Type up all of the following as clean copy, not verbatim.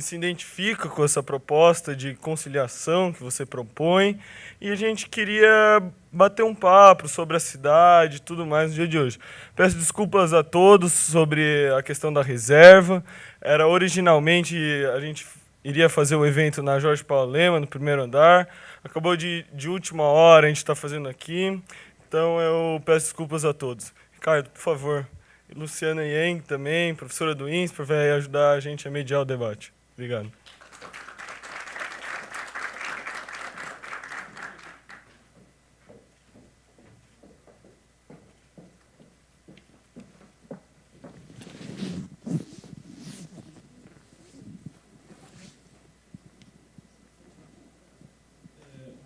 se identifica com essa proposta de conciliação que você propõe e a gente queria bater um papo sobre a cidade e tudo mais no dia de hoje. Peço desculpas a todos sobre a questão da reserva. Era originalmente a gente iria fazer o evento na Jorge Paulo Lema, no primeiro andar. Acabou de última hora, a gente está fazendo aqui. Então eu peço desculpas a todos. Ricardo, por favor. E Luciana Ien também, professora do INSPER, vai ajudar a gente a mediar o debate. Obrigado.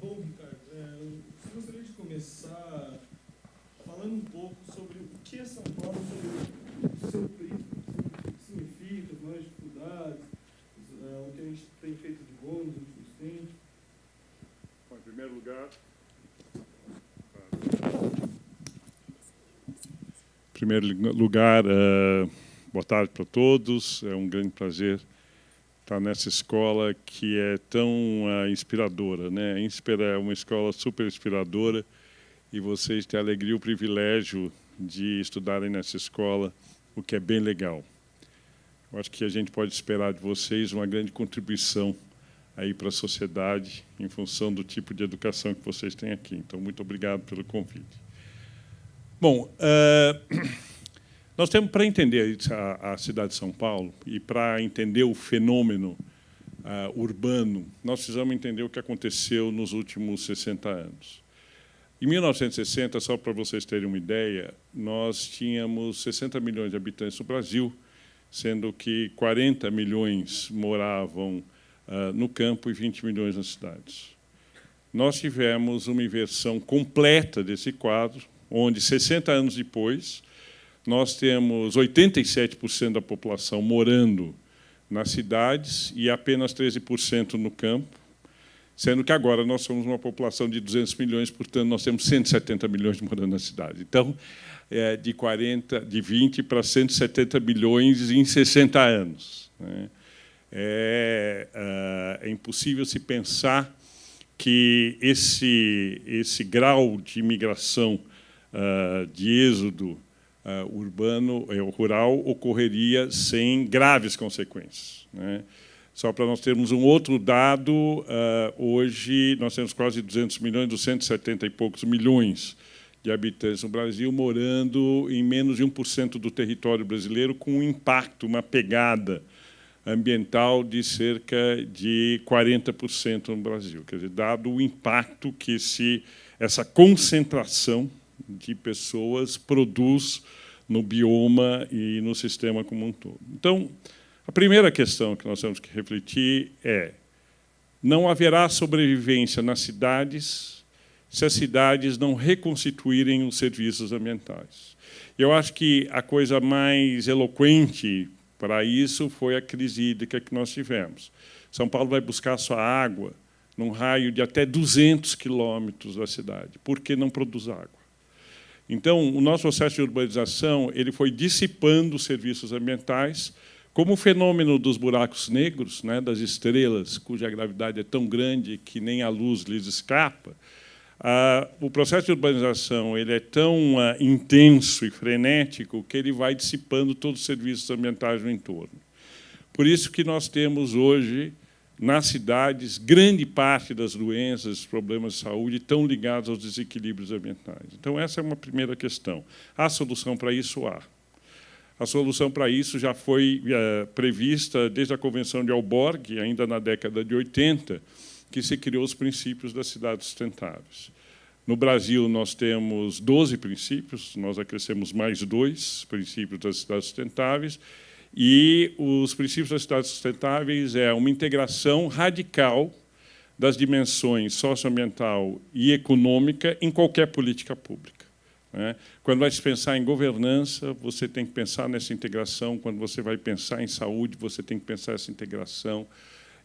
Bom, Ricardo, eu gostaria de começar falando um pouco sobre o que é São Paulo, sobre o seu período, o que significa, as maiores dificuldades, o que a gente tem feito de bom nos últimos tempos. Bom, em primeiro lugar, boa tarde para todos. É um grande prazer estar nessa escola que é tão inspiradora, né? A INSPER é uma escola super inspiradora e vocês têm a alegria e o privilégio de estudarem nessa escola, o que é bem legal. Eu acho que a gente pode esperar de vocês uma grande contribuição aí para a sociedade em função do tipo de educação que vocês têm aqui. Então, muito obrigado pelo convite. Bom, nós temos, para entender a cidade de São Paulo e para entender o fenômeno urbano, nós precisamos entender o que aconteceu nos últimos 60 anos. Em 1960, só para vocês terem uma ideia, nós tínhamos 60 milhões de habitantes no Brasil, sendo que 40 milhões moravam no campo e 20 milhões nas cidades. Nós tivemos uma inversão completa desse quadro, onde, 60 anos depois, nós temos 87% da população morando nas cidades e apenas 13% no campo, sendo que agora nós somos uma população de 200 milhões, portanto, nós temos 170 milhões morando na cidade. Então, de 20 para 170 milhões em 60 anos. Né? É impossível se pensar que esse grau de imigração, de êxodo urbano, rural, ocorreria sem graves consequências. Né? Só para nós termos um outro dado, hoje nós temos quase 200 milhões, 270 e poucos milhões de habitantes no Brasil, morando em menos de 1% do território brasileiro, com um impacto, uma pegada ambiental de cerca de 40% no Brasil. Quer dizer, dado o impacto que essa concentração de pessoas produz no bioma e no sistema como um todo. Então, a primeira questão que nós temos que refletir é: não haverá sobrevivência nas cidades se as cidades não reconstituírem os serviços ambientais. Eu acho que a coisa mais eloquente para isso foi a crise hídrica que nós tivemos. São Paulo vai buscar sua água num raio de até 200 quilômetros da cidade, porque não produz água. Então, o nosso processo de urbanização ele foi dissipando os serviços ambientais, como o fenômeno dos buracos negros, né, das estrelas, cuja gravidade é tão grande que nem a luz lhes escapa. O processo de urbanização ele é tão intenso e frenético que ele vai dissipando todos os serviços ambientais no entorno. Por isso que nós temos hoje, nas cidades, grande parte das doenças, dos problemas de saúde estão ligados aos desequilíbrios ambientais. Então, essa é uma primeira questão. A solução para isso há. A solução para isso já foi prevista desde a Convenção de Aalborg, ainda na década de 80, que se criou os princípios das cidades sustentáveis. No Brasil, nós temos 12 princípios, nós acrescemos mais 2 princípios das cidades sustentáveis, e os princípios das cidades sustentáveis é uma integração radical das dimensões socioambiental e econômica em qualquer política pública. Né? Quando vai se pensar em governança, você tem que pensar nessa integração. Quando você vai pensar em saúde, você tem que pensar nessa integração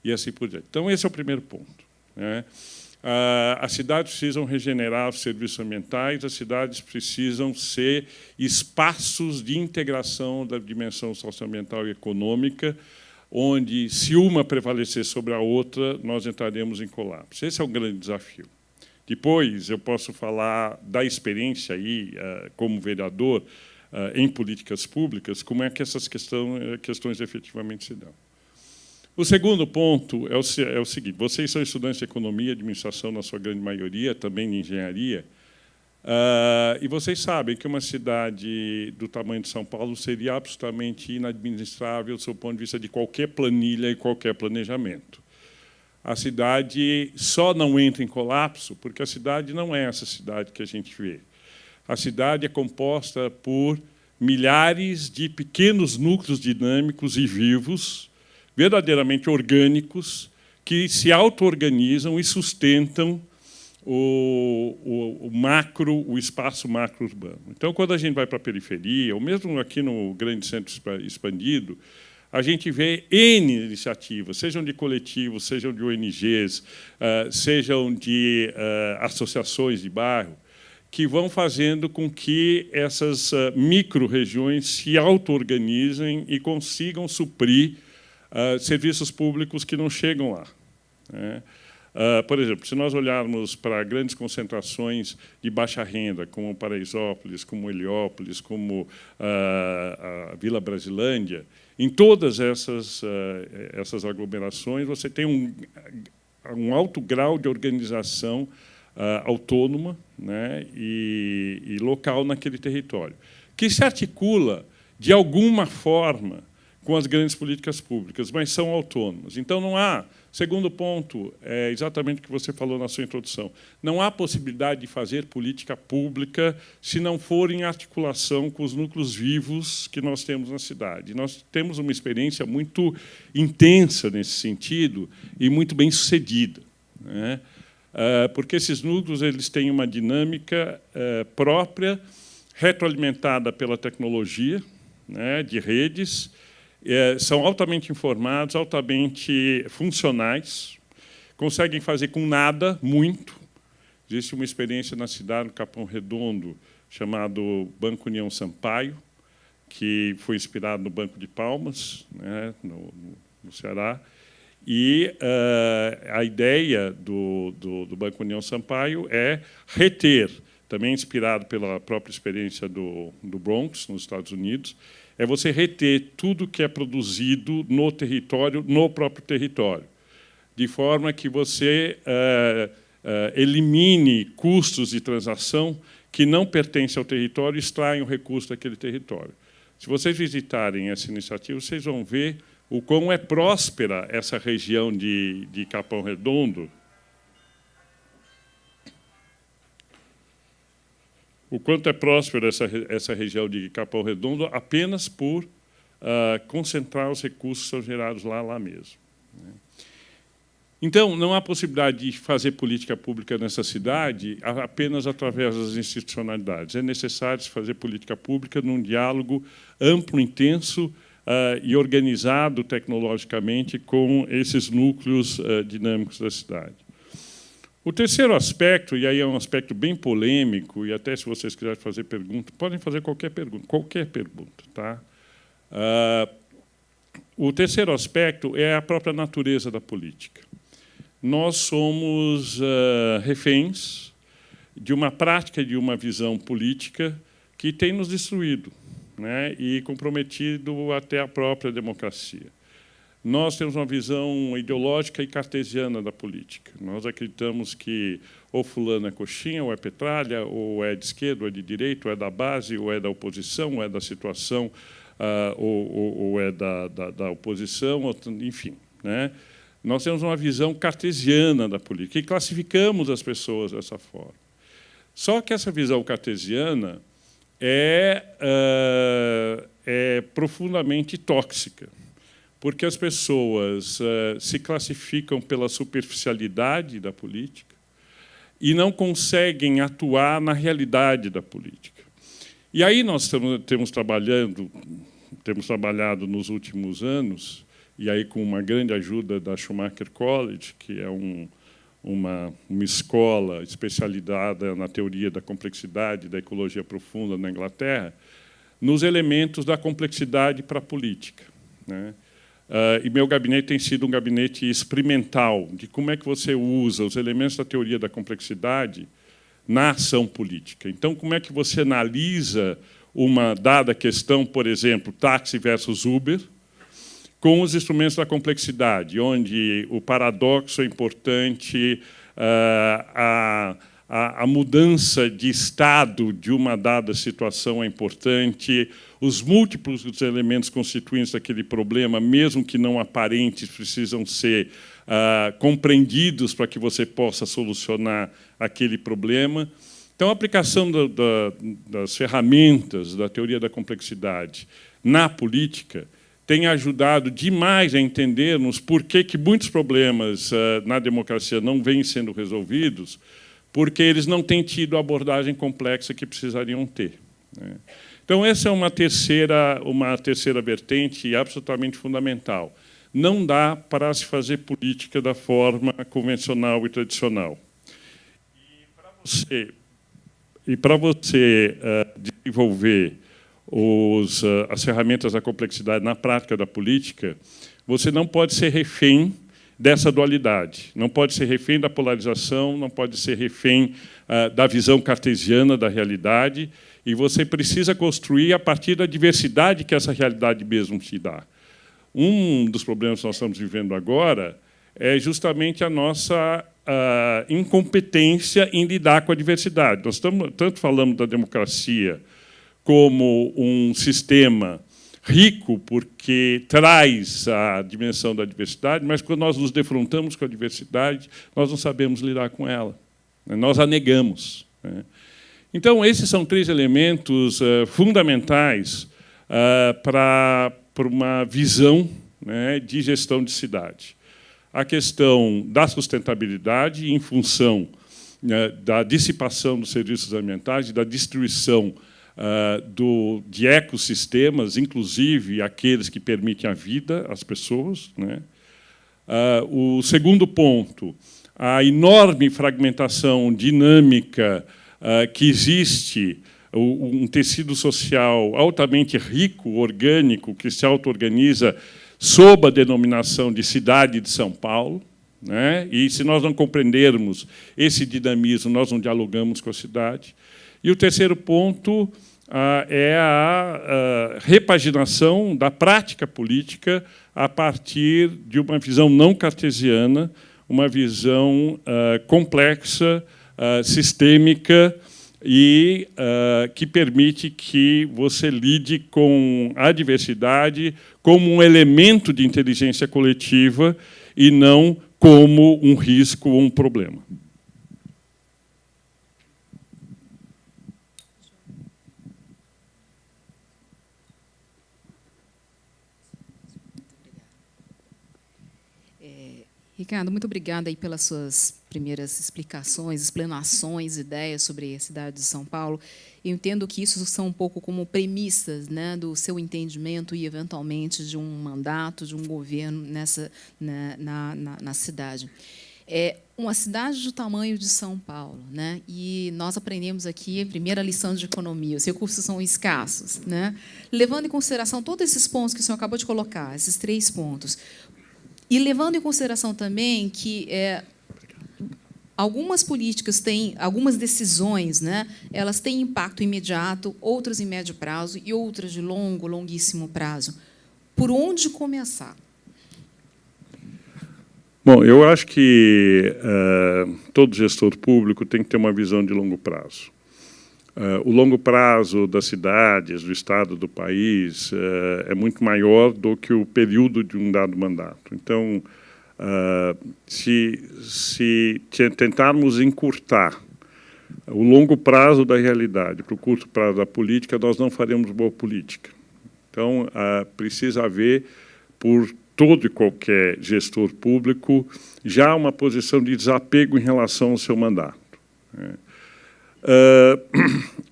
e assim por diante. Então, esse é o primeiro ponto. Né? As cidades precisam regenerar os serviços ambientais, as cidades precisam ser espaços de integração da dimensão socioambiental e econômica, onde, se uma prevalecer sobre a outra, nós entraremos em colapso. Esse é um grande desafio. Depois, eu posso falar da experiência aí, como vereador, em políticas públicas, como é que essas questões efetivamente se dão. O segundo ponto é o seguinte: vocês são estudantes de economia e administração, na sua grande maioria, também de engenharia, e vocês sabem que uma cidade do tamanho de São Paulo seria absolutamente inadministrável, do seu ponto de vista de qualquer planilha e qualquer planejamento. A cidade só não entra em colapso porque a cidade não é essa cidade que a gente vê. A cidade é composta por milhares de pequenos núcleos dinâmicos e vivos, verdadeiramente orgânicos, que se auto-organizam e sustentam o espaço macro urbano. Então, quando a gente vai para a periferia, ou mesmo aqui no grande centro expandido, a gente vê N iniciativas, sejam de coletivos, sejam de ONGs, sejam de associações de bairro, que vão fazendo com que essas micro-regiões se auto-organizem e consigam suprir serviços públicos que não chegam lá, né? Por exemplo, se nós olharmos para grandes concentrações de baixa renda, como Paraisópolis, como Heliópolis, como a Vila Brasilândia, em todas essas aglomerações você tem um alto grau de organização autônoma, né, e local naquele território, que se articula, de alguma forma, com as grandes políticas públicas, mas são autônomas. Então, não há... Segundo ponto, é exatamente o que você falou na sua introdução. Não há possibilidade de fazer política pública se não for em articulação com os núcleos vivos que nós temos na cidade. Nós temos uma experiência muito intensa nesse sentido e muito bem-sucedida, né? Porque esses núcleos eles têm uma dinâmica própria, retroalimentada pela tecnologia, né, de redes, são altamente informados, altamente funcionais, conseguem fazer com nada muito. Existe uma experiência na cidade, no Capão Redondo, chamado Banco União Sampaio, que foi inspirado no Banco de Palmas, né, no Ceará. E a ideia do Banco União Sampaio é reter, também inspirado pela própria experiência do Bronx, nos Estados Unidos, é você reter tudo que é produzido no território, no próprio território, de forma que você elimine custos de transação que não pertencem ao território e extraem o recurso daquele território. Se vocês visitarem essa iniciativa, vocês vão ver o quão é próspera essa região de Capão Redondo, o quanto é próspera essa região de Capão Redondo apenas por concentrar os recursos que são gerados lá mesmo, né? Então, não há possibilidade de fazer política pública nessa cidade apenas através das institucionalidades. É necessário se fazer política pública num diálogo amplo, intenso e organizado tecnologicamente com esses núcleos dinâmicos da cidade. O terceiro aspecto, e aí é um aspecto bem polêmico, e até se vocês quiserem fazer pergunta, podem fazer qualquer pergunta, tá? O terceiro aspecto é a própria natureza da política. Nós somos reféns de uma prática, de uma visão política que tem nos destruído, né, e comprometido até a própria democracia. Nós temos uma visão ideológica e cartesiana da política. Nós acreditamos que ou fulano é coxinha, ou é petralha, ou é de esquerda, ou é de direita, ou é da base, ou é da oposição, ou é da situação, ou é da oposição, enfim, né? Nós temos uma visão cartesiana da política e classificamos as pessoas dessa forma. Só que essa visão cartesiana é profundamente tóxica, porque as pessoas se classificam pela superficialidade da política e não conseguem atuar na realidade da política. E aí nós temos trabalhado nos últimos anos, e aí com uma grande ajuda da Schumacher College, que é uma escola especializada na teoria da complexidade, da ecologia profunda na Inglaterra, nos elementos da complexidade para a política, né? e meu gabinete tem sido um gabinete experimental, de como é que você usa os elementos da teoria da complexidade na ação política. Então, como é que você analisa uma dada questão, por exemplo, táxi versus Uber, com os instrumentos da complexidade, onde o paradoxo é importante, a mudança de estado de uma dada situação é importante, os múltiplos dos elementos constituintes daquele problema, mesmo que não aparentes, precisam ser compreendidos para que você possa solucionar aquele problema. Então, a aplicação das ferramentas da teoria da complexidade na política tem ajudado demais a entendermos por que muitos problemas na democracia não vêm sendo resolvidos, porque eles não têm tido a abordagem complexa que precisariam ter. Então, essa é uma terceira vertente absolutamente fundamental. Não dá para se fazer política da forma convencional e tradicional. E para você desenvolver as ferramentas da complexidade na prática da política, você não pode ser refém dessa dualidade. Não pode ser refém da polarização, não pode ser refém da visão cartesiana da realidade, e você precisa construir a partir da diversidade que essa realidade mesmo te dá. Um dos problemas que nós estamos vivendo agora é justamente a nossa incompetência em lidar com a diversidade. Nós tanto falamos da democracia como um sistema rico, porque traz a dimensão da diversidade, mas quando nós nos defrontamos com a diversidade, nós não sabemos lidar com ela. Nós a negamos. Então, esses são três elementos fundamentais para uma visão de gestão de cidade. A questão da sustentabilidade em função da dissipação dos serviços ambientais e da destruição de ecossistemas, inclusive aqueles que permitem a vida às pessoas. O segundo ponto, a enorme fragmentação dinâmica que existe, um tecido social altamente rico, orgânico, que se auto-organiza sob a denominação de cidade de São Paulo. E, se nós não compreendermos esse dinamismo, nós não dialogamos com a cidade. E o terceiro ponto é a repaginação da prática política a partir de uma visão não cartesiana, uma visão complexa, sistêmica, e que permite que você lide com a diversidade como um elemento de inteligência coletiva e não como um risco ou um problema. Ricardo, muito obrigada aí pelas suas primeiras explicações, explanações, ideias sobre a cidade de São Paulo. Eu entendo que isso são um pouco como premissas, do seu entendimento e, eventualmente, de um mandato, de um governo na cidade. É uma cidade do tamanho de São Paulo, e nós aprendemos aqui a primeira lição de economia: os recursos são escassos. Levando em consideração todos esses pontos que o senhor acabou de colocar, esses 3 pontos, e levando em consideração também que algumas políticas têm, algumas decisões, elas têm impacto imediato, outras em médio prazo e outras de longuíssimo prazo. Por onde começar? Bom, eu acho que todo gestor público tem que ter uma visão de longo prazo. O longo prazo das cidades, do Estado, do país, é muito maior do que o período de um dado mandato. Então, se tentarmos encurtar o longo prazo da realidade para o curto prazo da política, nós não faremos boa política. Então, precisa haver, por todo e qualquer gestor público, já uma posição de desapego em relação ao seu mandato.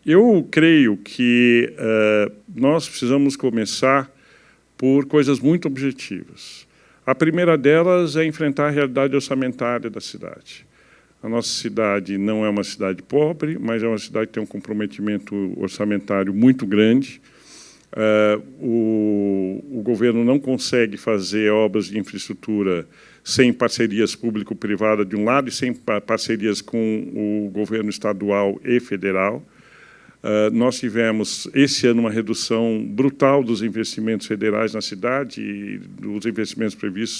Eu creio que nós precisamos começar por coisas muito objetivas. A primeira delas é enfrentar a realidade orçamentária da cidade. A nossa cidade não é uma cidade pobre, mas é uma cidade que tem um comprometimento orçamentário muito grande. O governo não consegue fazer obras de infraestrutura sem parcerias público-privada de um lado e sem parcerias com o governo estadual e federal. Nós tivemos, esse ano, uma redução brutal dos investimentos federais na cidade, e dos investimentos previstos,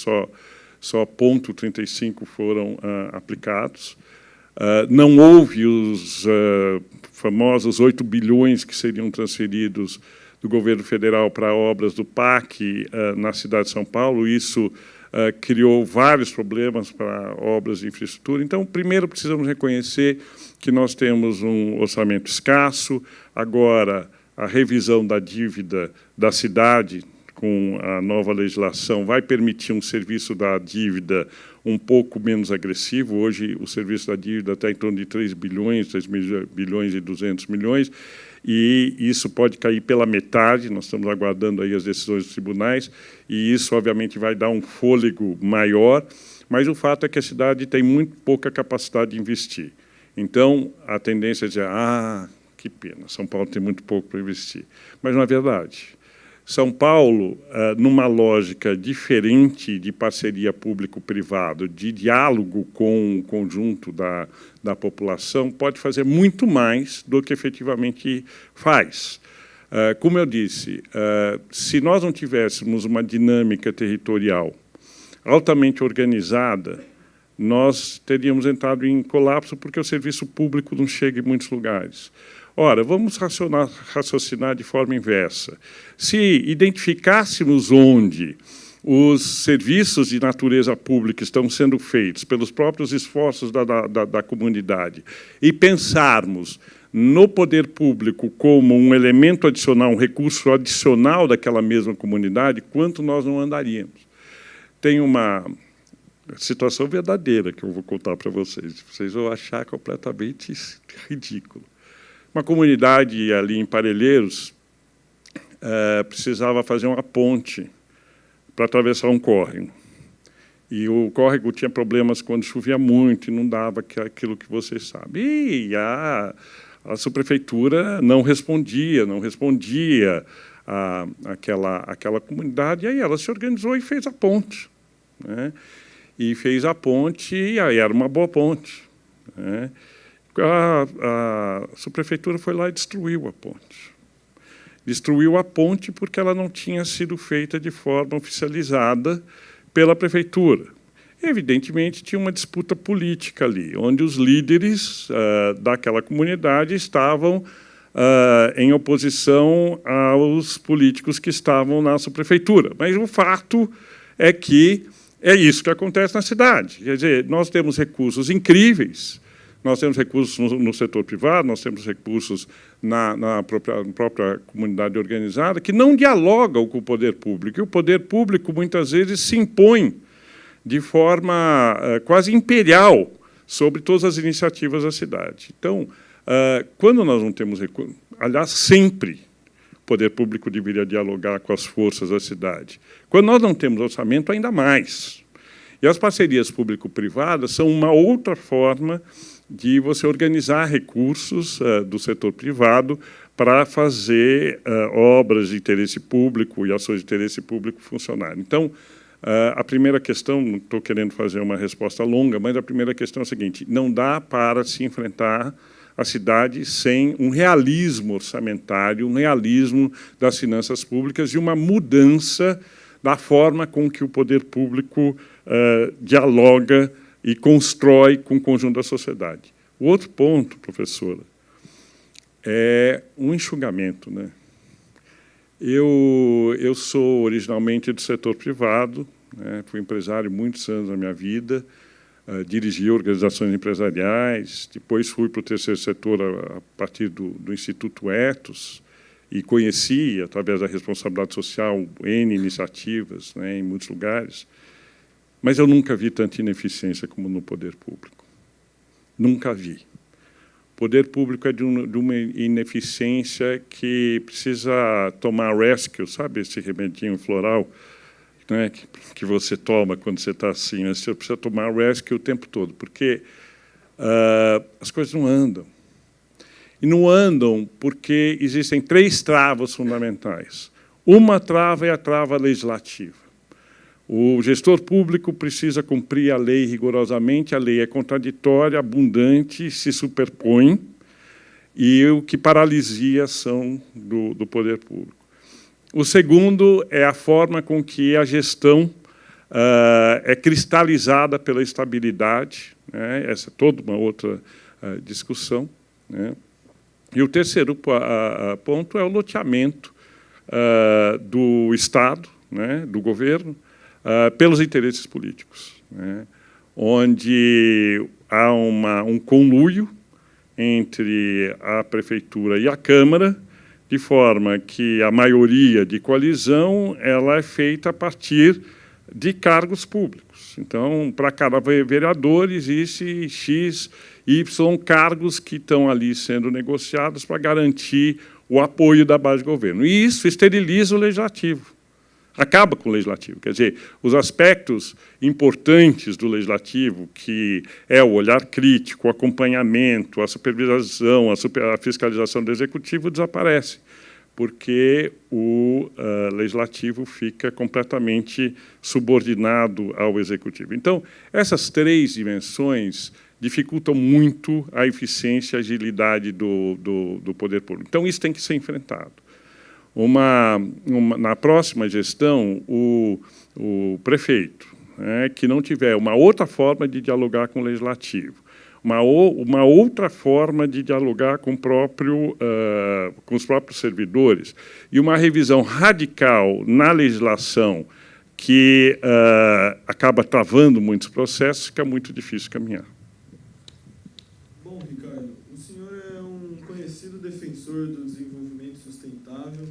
só 0,35 foram aplicados. Não houve os famosos 8 bilhões que seriam transferidos do governo federal para obras do PAC na cidade de São Paulo. Isso criou vários problemas para obras de infraestrutura. Então, primeiro, precisamos reconhecer que nós temos um orçamento escasso. Agora, a revisão da dívida da cidade, com a nova legislação, vai permitir um serviço da dívida um pouco menos agressivo. Hoje, o serviço da dívida está em torno de 3 bilhões, 3 bilhões e 200 milhões, e isso pode cair pela metade. Nós estamos aguardando aí as decisões dos tribunais, e isso, obviamente, vai dar um fôlego maior, mas o fato é que a cidade tem muito pouca capacidade de investir. Então, a tendência é dizer, que pena, São Paulo tem muito pouco para investir. Mas não é verdade. São Paulo, numa lógica diferente de parceria público-privado, de diálogo com o conjunto da população, pode fazer muito mais do que efetivamente faz. Como eu disse, se nós não tivéssemos uma dinâmica territorial altamente organizada, nós teríamos entrado em colapso, porque o serviço público não chega em muitos lugares. Ora, vamos raciocinar de forma inversa. Se identificássemos onde os serviços de natureza pública estão sendo feitos pelos próprios esforços da comunidade e pensarmos no poder público como um elemento adicional, um recurso adicional daquela mesma comunidade, quanto nós não andaríamos. Tem uma situação verdadeira que eu vou contar para vocês. Vocês vão achar completamente ridículo. Uma comunidade ali em Parelheiros precisava fazer uma ponte para atravessar um córrego. E o córrego tinha problemas quando chovia muito, e não dava aquilo que vocês sabem. E a subprefeitura não respondia àquela comunidade, e aí ela se organizou e fez a ponte. Né? E fez a ponte, e aí era uma boa ponte. Né? A subprefeitura foi lá e destruiu a ponte. Destruiu a ponte porque ela não tinha sido feita de forma oficializada pela prefeitura. Evidentemente, tinha uma disputa política ali, onde os líderes daquela comunidade estavam em oposição aos políticos que estavam na subprefeitura. Mas o fato é que é isso que acontece na cidade. Quer dizer, nós temos recursos incríveis. Nós temos recursos no setor privado, nós temos recursos na própria comunidade organizada, que não dialogam com o poder público. E o poder público, muitas vezes, se impõe de forma quase imperial sobre todas as iniciativas da cidade. Então, quando nós não temos recursos, aliás, sempre o poder público deveria dialogar com as forças da cidade. Quando nós não temos orçamento, ainda mais. E as parcerias público-privadas são uma outra forma de você organizar recursos do setor privado para fazer obras de interesse público e ações de interesse público funcionarem. Então, a primeira questão, não estou querendo fazer uma resposta longa, mas a primeira questão é a seguinte: não dá para se enfrentar a cidade sem um realismo orçamentário, um realismo das finanças públicas e uma mudança da forma com que o poder público dialoga e constrói com o conjunto da sociedade. O outro ponto, professora, é um enxugamento. Né? Eu sou originalmente do setor privado, né? Fui empresário muitos anos da minha vida, dirigi organizações empresariais, depois fui para o terceiro setor a partir do Instituto Ethos, e conheci, através da responsabilidade social, N iniciativas, né, em muitos lugares. Mas eu nunca vi tanta ineficiência como no poder público. Nunca vi. O poder público é de uma ineficiência que precisa tomar rescue, sabe esse remedinho floral, né, que você toma quando você está assim? Você precisa tomar rescue o tempo todo, porque as coisas não andam. E não andam porque existem 3 travas fundamentais. Uma trava é a trava legislativa. O gestor público precisa cumprir a lei rigorosamente, a lei é contraditória, abundante, se superpõe, e o que paralisia a ação do poder público. O segundo é a forma com que a gestão é cristalizada pela estabilidade, né? Essa é toda uma outra discussão, né? E o terceiro ponto é o loteamento do Estado, né, do governo, pelos interesses políticos, né, onde há um conluio entre a prefeitura e a Câmara, de forma que a maioria de coalizão ela é feita a partir de cargos públicos. Então, para cada vereador, existe X, Y cargos que estão ali sendo negociados para garantir o apoio da base de governo. E isso esteriliza o legislativo. Acaba com o legislativo. Quer dizer, os aspectos importantes do legislativo, que é o olhar crítico, o acompanhamento, a supervisão, a fiscalização do executivo, desaparecem, porque o legislativo fica completamente subordinado ao executivo. Então, essas três dimensões dificultam muito a eficiência e a agilidade do poder público. Então, isso tem que ser enfrentado. Na próxima gestão, o prefeito, né, que não tiver uma outra forma de dialogar com o legislativo, uma outra forma de dialogar com os próprios servidores e uma revisão radical na legislação que acaba travando muitos processos, fica muito difícil caminhar. Bom, Ricardo, o senhor é um conhecido defensor do desenvolvimento sustentável.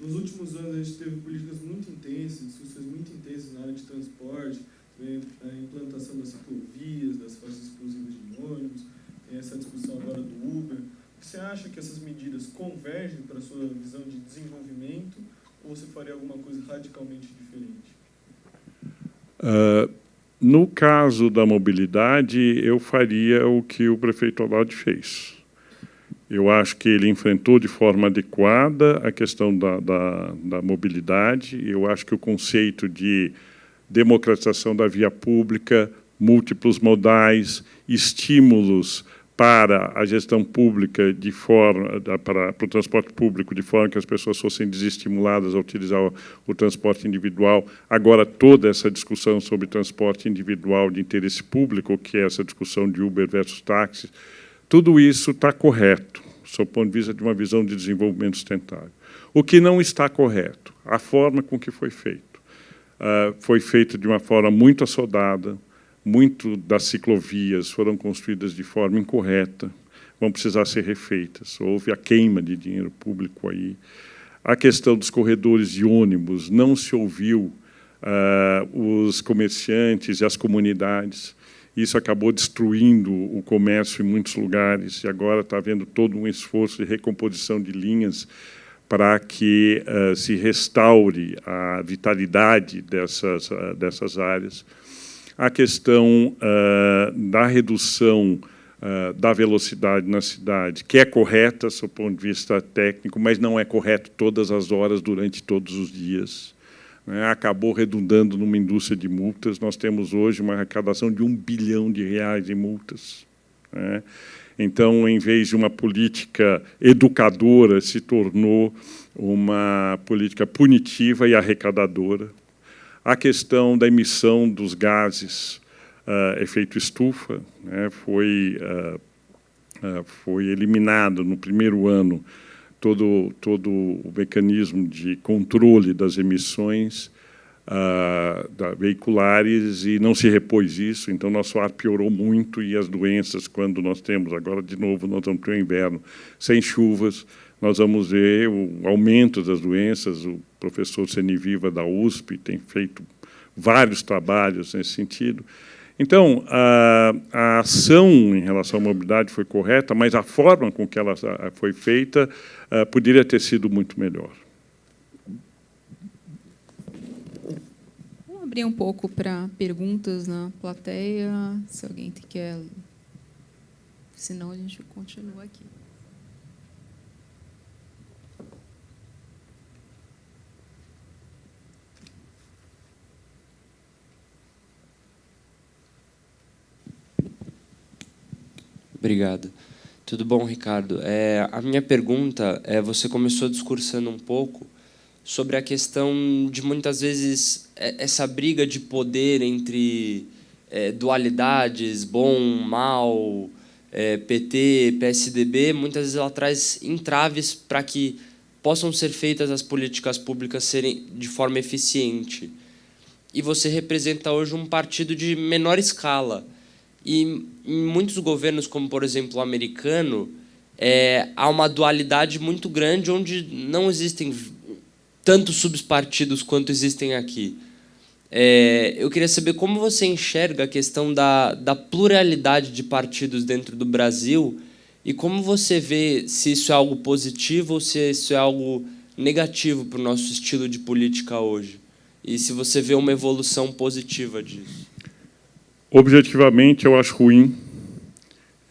Nos últimos anos, a gente teve políticas muito intensas, discussões muito intensas na área de transporte, a implantação das ciclovias, das faixas exclusivas de ônibus, tem essa discussão agora do Uber. Você acha que essas medidas convergem para a sua visão de desenvolvimento ou você faria alguma coisa radicalmente diferente? No caso da mobilidade, eu faria o que o prefeito Haddad fez. Eu acho que ele enfrentou de forma adequada a questão da mobilidade. Eu acho que o conceito de democratização da via pública, múltiplos modais, estímulos para a gestão pública para o transporte público, de forma que as pessoas fossem desestimuladas a utilizar o transporte individual. Agora, toda essa discussão sobre transporte individual de interesse público, que é essa discussão de Uber versus táxi, tudo isso está correto, sob o ponto de vista de uma visão de desenvolvimento sustentável. O que não está correto, a forma com que foi feito. Foi feito de uma forma muito assodada, muito das ciclovias foram construídas de forma incorreta, vão precisar ser refeitas. Houve a queima de dinheiro público aí. A questão dos corredores de ônibus, não se ouviu os comerciantes e as comunidades. Isso acabou destruindo o comércio em muitos lugares, e agora está havendo todo um esforço de recomposição de linhas para que se restaure a vitalidade dessas áreas. A questão da redução da velocidade na cidade, que é correta, do ponto de vista técnico, mas não é correto todas as horas, durante todos os dias. Acabou redundando numa indústria de multas. Nós temos hoje uma arrecadação de R$1 bilhão em multas. Então, em vez de uma política educadora, se tornou uma política punitiva e arrecadadora. A questão da emissão dos gases efeito estufa, foi eliminado no primeiro ano todo o mecanismo de controle das emissões veiculares e não se repôs isso, então nosso ar piorou muito e as doenças, quando nós temos, agora de novo nós vamos ter um inverno sem chuvas, nós vamos ver o aumento das doenças. O professor Seniviva da USP tem feito vários trabalhos nesse sentido. Então, a ação em relação à mobilidade foi correta, mas a forma com que ela foi feita poderia ter sido muito melhor. Vamos abrir um pouco para perguntas na plateia, se alguém quer. Senão, a gente continua aqui. Obrigado. Tudo bom, Ricardo? A minha pergunta é, você começou discursando um pouco sobre a questão de, muitas vezes, essa briga de poder entre dualidades, bom, mal, PT, PSDB, muitas vezes ela traz entraves para que possam ser feitas as políticas públicas serem de forma eficiente. E você representa hoje um partido de menor escala. E em muitos governos, como, por exemplo, o americano, há uma dualidade muito grande onde não existem tantos subpartidos quanto existem aqui. Eu queria saber como você enxerga a questão da pluralidade de partidos dentro do Brasil e como você vê se isso é algo positivo ou se isso é algo negativo para o nosso estilo de política hoje. E se você vê uma evolução positiva disso. Objetivamente, eu acho ruim.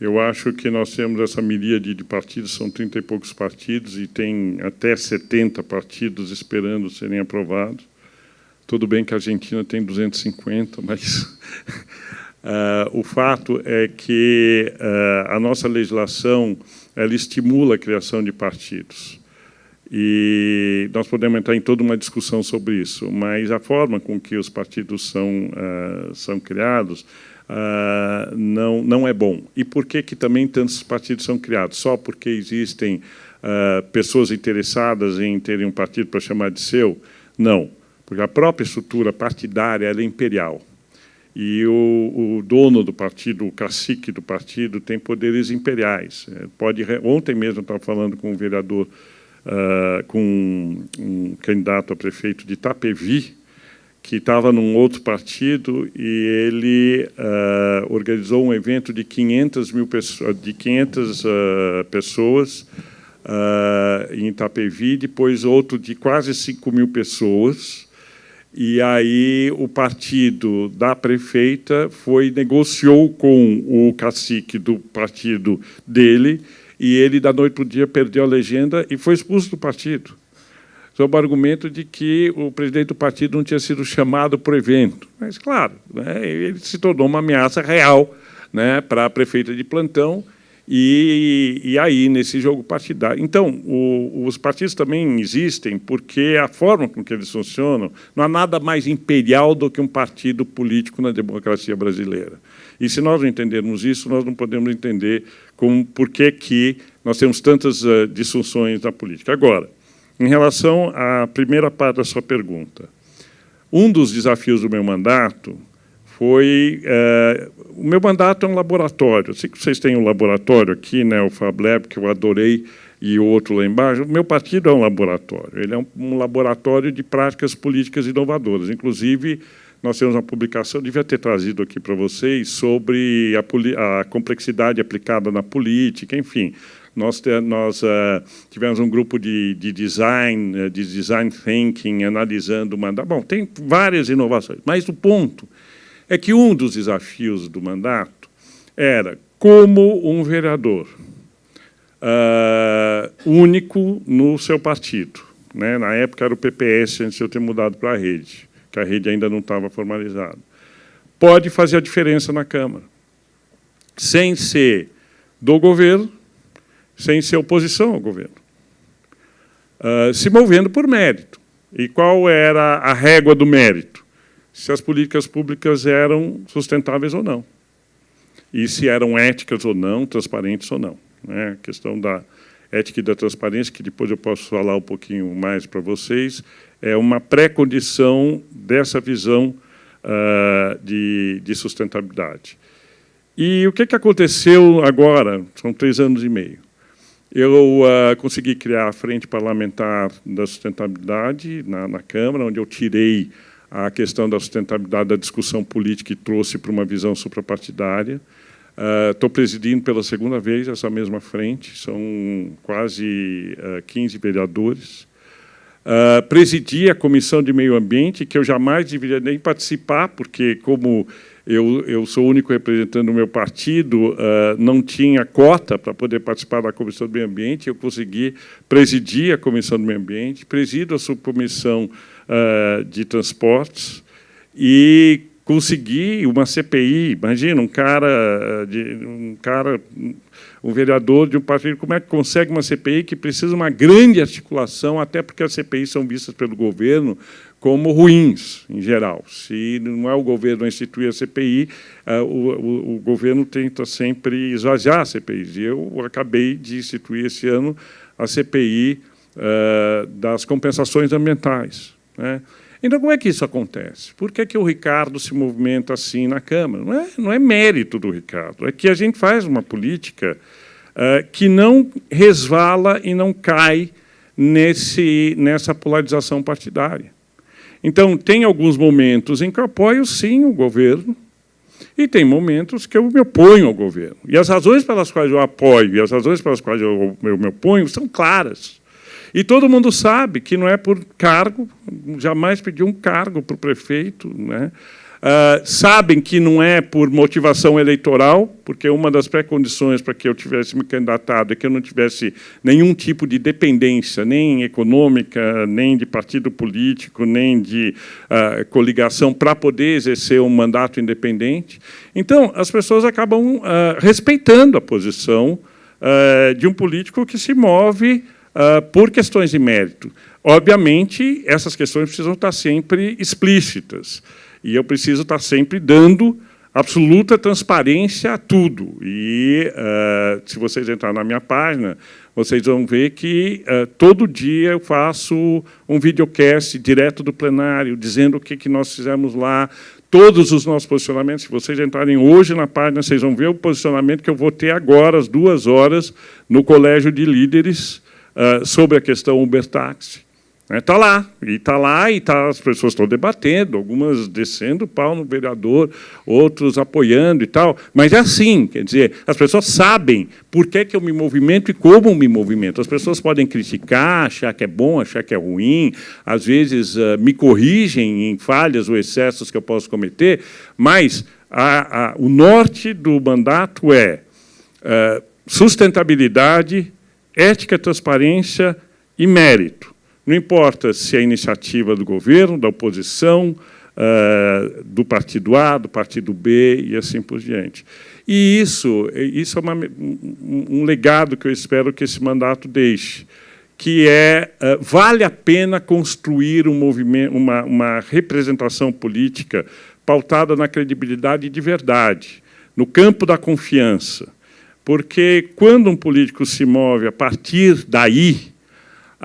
Eu acho que nós temos essa miríade de partidos, são 30 e poucos partidos, e tem até 70 partidos esperando serem aprovados. Tudo bem que a Argentina tem 250, mas o fato é que a nossa legislação ela estimula a criação de partidos. E nós podemos entrar em toda uma discussão sobre isso, mas a forma com que os partidos são criados não é bom. E por que também tantos partidos são criados? Só porque existem pessoas interessadas em terem um partido para chamar de seu? Não, porque a própria estrutura partidária ela é imperial. E o dono do partido, o cacique do partido, tem poderes imperiais. Ontem mesmo eu estava falando com um vereador, com um candidato a prefeito de Itapevi, que estava num outro partido, e ele organizou um evento de 500 pessoas em Itapevi, depois outro de quase 5.000 pessoas, e aí o partido da prefeita negociou com o cacique do partido dele, e ele, da noite para o dia, perdeu a legenda e foi expulso do partido, sob o argumento de que o presidente do partido não tinha sido chamado para o evento. Mas, claro, né, ele se tornou uma ameaça real, né, para a prefeita de plantão, e aí, nesse jogo partidário. Então, os partidos também existem porque a forma com que eles funcionam, não há nada mais imperial do que um partido político na democracia brasileira. E se nós não entendermos isso, nós não podemos entender por que nós temos tantas disfunções na política. Agora, em relação à primeira parte da sua pergunta, um dos desafios do meu mandato foi... o meu mandato é um laboratório. Eu sei que vocês têm um laboratório aqui, né, o FabLab, que eu adorei, e o outro lá embaixo. O meu partido é um laboratório. Ele é um laboratório de práticas políticas inovadoras. Inclusive, nós temos uma publicação, eu devia ter trazido aqui para vocês, sobre a complexidade aplicada na política, enfim. Nós tivemos um grupo de design thinking, analisando o mandato. Bom, tem várias inovações, mas o ponto é que um dos desafios do mandato era como um vereador único no seu partido. Né? Na época era o PPS, antes de eu ter mudado para a Rede, que a Rede ainda não estava formalizada. Pode fazer a diferença na Câmara, sem ser do governo, sem ser oposição ao governo, se movendo por mérito. E qual era a régua do mérito? Se as políticas públicas eram sustentáveis ou não, e se eram éticas ou não, transparentes ou não. Né? A questão da ética e da transparência, que depois eu posso falar um pouquinho mais para vocês, é uma pré-condição dessa visão de sustentabilidade. E o que aconteceu agora? São 3 anos e meio. Eu consegui criar a Frente Parlamentar da Sustentabilidade na Câmara, onde eu tirei a questão da sustentabilidade da discussão política e trouxe para uma visão suprapartidária. Estou presidindo pela 2ª vez essa mesma frente, são quase 15 vereadores. Presidi a Comissão de Meio Ambiente, que eu jamais deveria nem participar, porque, como eu sou o único representante do meu partido, não tinha cota para poder participar da Comissão do Meio Ambiente, eu consegui presidir a Comissão do Meio Ambiente, presido a subcomissão de transportes, e conseguir uma CPI. Imagina, um vereador de um partido, como é que consegue uma CPI que precisa de uma grande articulação, até porque as CPIs são vistas pelo governo como ruins, em geral. Se não é o governo a instituir a CPI, o governo tenta sempre esvaziar a CPI. E eu acabei de instituir esse ano a CPI das compensações ambientais, né? Então, como é que isso acontece? Por que o Ricardo se movimenta assim na Câmara? Não é mérito do Ricardo, é que a gente faz uma política que não resvala e não cai nessa polarização partidária. Então, tem alguns momentos em que eu apoio, sim, o governo, e tem momentos que eu me oponho ao governo. E as razões pelas quais eu apoio e as razões pelas quais eu me oponho são claras. E todo mundo sabe que não é por cargo, jamais pedi um cargo para o prefeito, né? Sabem que não é por motivação eleitoral, porque uma das pré-condições para que eu tivesse me candidatado é que eu não tivesse nenhum tipo de dependência, nem econômica, nem de partido político, nem de coligação, para poder exercer um mandato independente. Então, as pessoas acabam respeitando a posição de um político que se move por questões de mérito. Obviamente, essas questões precisam estar sempre explícitas. E eu preciso estar sempre dando absoluta transparência a tudo. E, se vocês entrarem na minha página, vocês vão ver que todo dia eu faço um videocast direto do plenário, dizendo o que nós fizemos lá, todos os nossos posicionamentos. Se vocês entrarem hoje na página, vocês vão ver o posicionamento que eu vou ter agora, às 2 horas, no Colégio de Líderes, sobre a questão Uber Táxi. Está lá, as pessoas estão debatendo, algumas descendo o pau no vereador, outros apoiando e tal, mas é assim, quer dizer, as pessoas sabem por que eu me movimento e como me movimento. As pessoas podem criticar, achar que é bom, achar que é ruim, às vezes me corrigem em falhas ou excessos que eu posso cometer, mas o norte do mandato é sustentabilidade, ética, transparência e mérito. Não importa se é iniciativa do governo, da oposição, do partido A, do partido B e assim por diante. E isso é um legado que eu espero que esse mandato deixe, que vale a pena construir um movimento, uma representação política pautada na credibilidade de verdade, no campo da confiança. Porque, quando um político se move a partir daí,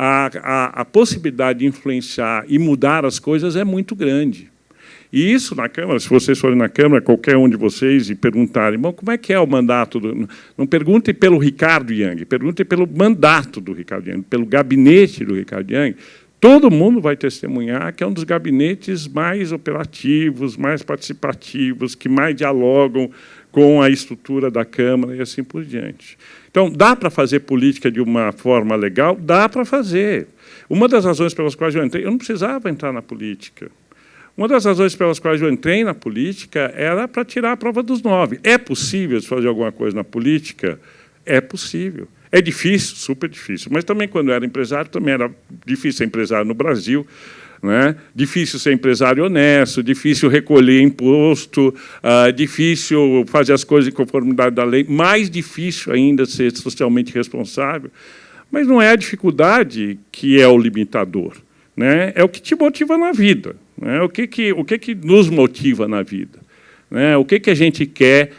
a possibilidade de influenciar e mudar as coisas é muito grande. E isso, na Câmara, se vocês forem na Câmara, qualquer um de vocês, e perguntarem, bom, como é que é o mandato? Não perguntem pelo Ricardo Yang, perguntem pelo mandato do Ricardo Yang, pelo gabinete do Ricardo Yang. Todo mundo vai testemunhar que é um dos gabinetes mais operativos, mais participativos, que mais dialogam com a estrutura da Câmara e assim por diante. Então, dá para fazer política de uma forma legal? Dá para fazer. Uma das razões pelas quais eu entrei, eu não precisava entrar na política. Uma das razões pelas quais eu entrei na política era para tirar a prova dos 9. É possível fazer alguma coisa na política? É possível. É difícil, super difícil. Mas também, quando eu era empresário, também era difícil ser empresário no Brasil, né? Difícil ser empresário honesto, difícil recolher imposto, difícil fazer as coisas em conformidade da lei, mais difícil ainda ser socialmente responsável. Mas não é a dificuldade que é o limitador, né? É o que te motiva na vida, né? O que nos motiva na vida, né? O que a gente quer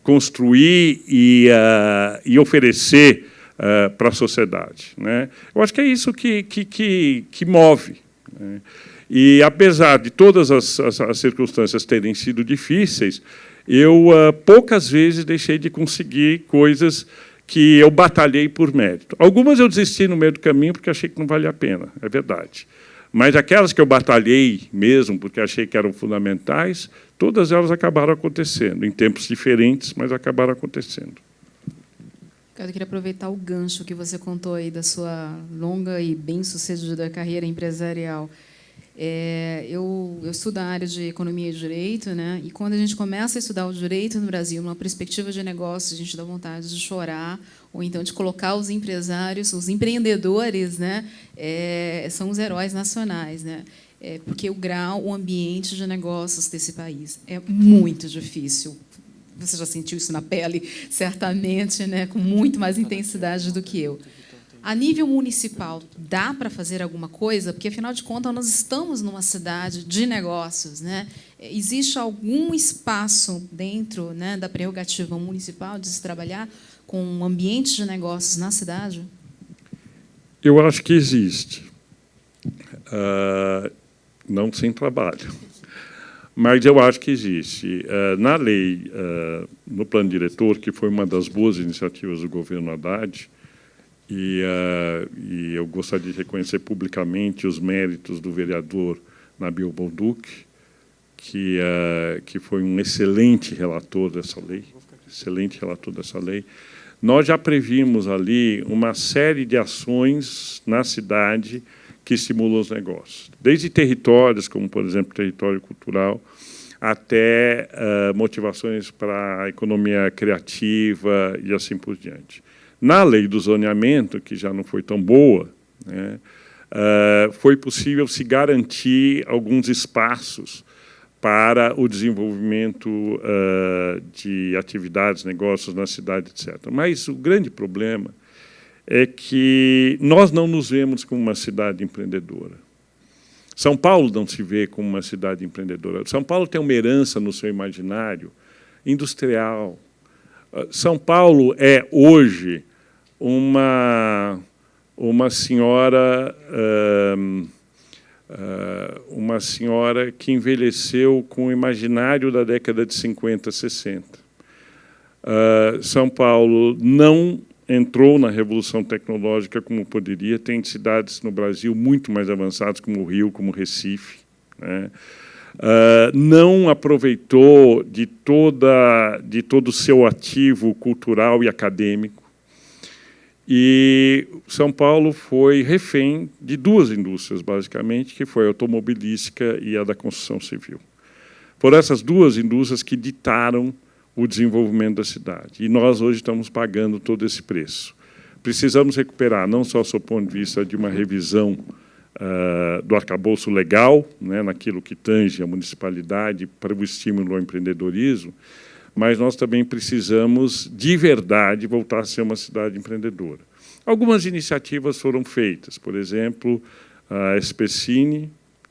construir e oferecer para a sociedade, né? Eu acho que é isso que move, né? E, apesar de todas as circunstâncias terem sido difíceis, eu poucas vezes deixei de conseguir coisas que eu batalhei por mérito. Algumas eu desisti no meio do caminho porque achei que não valia a pena, é verdade. Mas aquelas que eu batalhei mesmo porque achei que eram fundamentais, todas elas acabaram acontecendo, em tempos diferentes, mas acabaram acontecendo. Eu queria aproveitar o gancho que você contou aí da sua longa e bem-sucedida carreira empresarial. Eu estudo a área de economia e direito, né? E quando a gente começa a estudar o direito no Brasil, numa perspectiva de negócio, a gente dá vontade de chorar, ou então de colocar os empresários, os empreendedores, né? São os heróis nacionais, né? porque o ambiente de negócios desse país é muito difícil. Você já sentiu isso na pele, certamente, né, com muito mais intensidade do que eu. A nível municipal, dá para fazer alguma coisa? Porque, afinal de contas, nós estamos numa cidade de negócios, né? Existe algum espaço dentro, né, da prerrogativa municipal de se trabalhar com um ambiente de negócios na cidade? Eu acho que existe. Não sem trabalho. Mas eu acho que existe. Na lei, no plano diretor, que foi uma das boas iniciativas do governo Haddad, e eu gostaria de reconhecer publicamente os méritos do vereador Nabil Bonduc, que foi um excelente relator dessa lei. Nós já previmos ali uma série de ações na cidade que estimulam os negócios, desde territórios, como, por exemplo, território cultural, até motivações para a economia criativa e assim por diante. Na lei do zoneamento, que já não foi tão boa, né, foi possível se garantir alguns espaços para o desenvolvimento de atividades, negócios na cidade, etc. Mas o grande problema é que nós não nos vemos como uma cidade empreendedora. São Paulo não se vê como uma cidade empreendedora. São Paulo tem uma herança no seu imaginário industrial. São Paulo é, hoje, uma senhora que envelheceu com o imaginário da década de 50, 60. São Paulo não entrou na revolução tecnológica como poderia. Tem cidades no Brasil muito mais avançadas, como o Rio, como Recife, né? Não aproveitou de todo o seu ativo cultural e acadêmico. E São Paulo foi refém de duas indústrias, basicamente, que foi a automobilística e a da construção civil. Foram essas duas indústrias que ditaram o desenvolvimento da cidade. E nós, hoje, estamos pagando todo esse preço. Precisamos recuperar, não só do ponto de vista de uma revisão do arcabouço legal, né, naquilo que tange a municipalidade para o estímulo ao empreendedorismo, mas nós também precisamos, de verdade, voltar a ser uma cidade empreendedora. Algumas iniciativas foram feitas, por exemplo, a SPCine,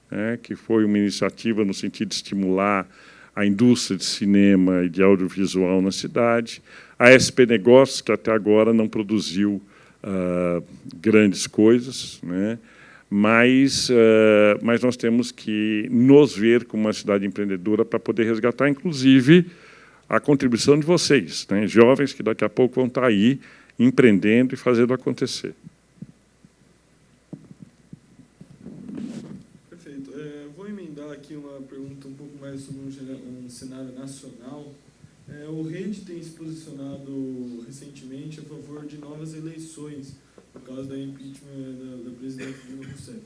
né, que foi uma iniciativa no sentido de estimular a indústria de cinema e de audiovisual na cidade, a SP Negócios, que até agora não produziu grandes coisas, né, mas nós temos que nos ver como uma cidade empreendedora para poder resgatar, inclusive, a contribuição de vocês, né, jovens que daqui a pouco vão estar aí empreendendo e fazendo acontecer. Perfeito. Vou emendar aqui uma pergunta um pouco mais sobre um cenário nacional. O Rede tem se posicionado recentemente a favor de novas eleições, por causa da impeachment da presidente Dilma Rousseff.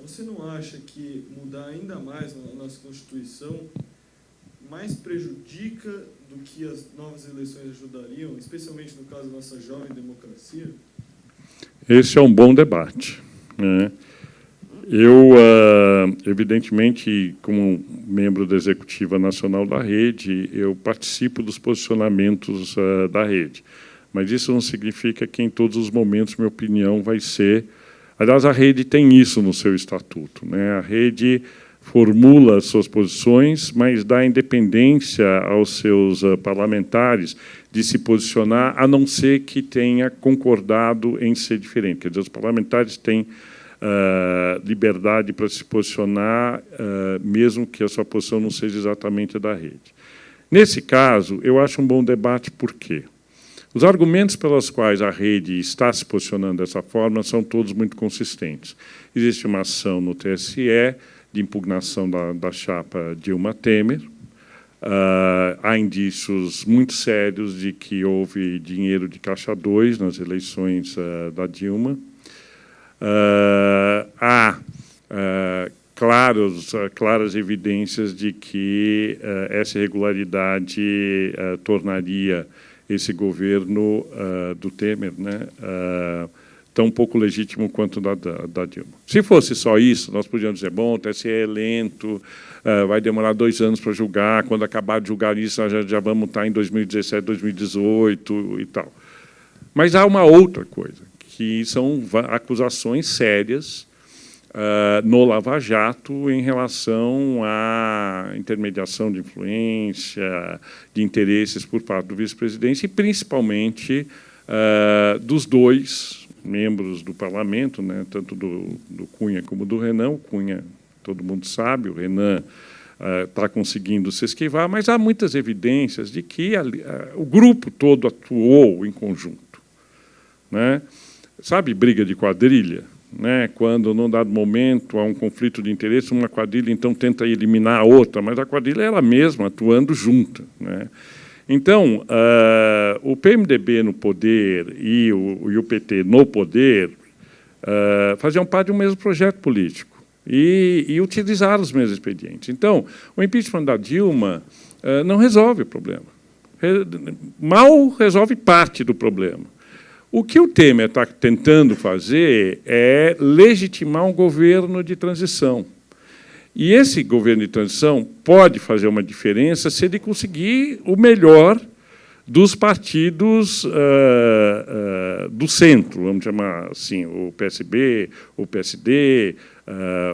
Você não acha que mudar ainda mais a nossa Constituição mais prejudica do que as novas eleições ajudariam, especialmente no caso da nossa jovem democracia? Esse é um bom debate, né? Eu, evidentemente, como membro da Executiva Nacional da Rede, eu participo dos posicionamentos da Rede. Mas isso não significa que, em todos os momentos, minha opinião vai ser... Aliás, a Rede tem isso no seu estatuto, né? A Rede formula suas posições, mas dá independência aos seus parlamentares de se posicionar, a não ser que tenha concordado em ser diferente. Quer dizer, os parlamentares têm liberdade para se posicionar, mesmo que a sua posição não seja exatamente a da Rede. Nesse caso, eu acho um bom debate, por quê? Os argumentos pelos quais a Rede está se posicionando dessa forma são todos muito consistentes. Existe uma ação no TSE de impugnação da chapa Dilma Temer. Há indícios muito sérios de que houve dinheiro de caixa 2 nas eleições da Dilma. Há claras evidências de que essa irregularidade tornaria esse governo do Temer, né, tão pouco legítimo quanto da Dilma. Se fosse só isso, nós podíamos dizer, bom, o TSE é lento, vai demorar 2 anos para julgar, quando acabar de julgar isso, nós já vamos estar em 2017, 2018 e tal. Mas há uma outra coisa, que são acusações sérias no Lava Jato em relação à intermediação de influência, de interesses por parte do vice-presidente, e principalmente dos 2 membros do parlamento, né, tanto do Cunha como do Renan. O Cunha, todo mundo sabe, o Renan está conseguindo se esquivar, mas há muitas evidências de que o grupo todo atuou em conjunto, né? Sabe, briga de quadrilha, né? Quando, num dado momento, há um conflito de interesse, uma quadrilha então tenta eliminar a outra, mas a quadrilha é ela mesma atuando junta, né? Então, o PMDB no poder e o PT no poder faziam parte de um mesmo projeto político e utilizaram os mesmos expedientes. Então, o impeachment da Dilma não resolve o problema. Mal resolve parte do problema. O que o Temer está tentando fazer é legitimar um governo de transição. E esse governo de transição pode fazer uma diferença se ele conseguir o melhor dos partidos do centro, vamos chamar assim, o PSB, o PSD,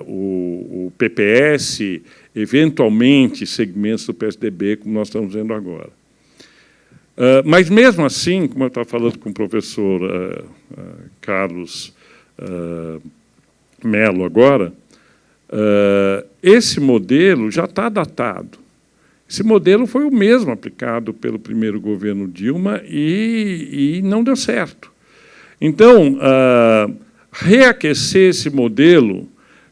o PPS, eventualmente segmentos do PSDB, como nós estamos vendo agora. Mas, mesmo assim, como eu estava falando com o professor Carlos Mello agora, esse modelo já está datado. Esse modelo foi o mesmo aplicado pelo primeiro governo Dilma e não deu certo. Então, reaquecer esse modelo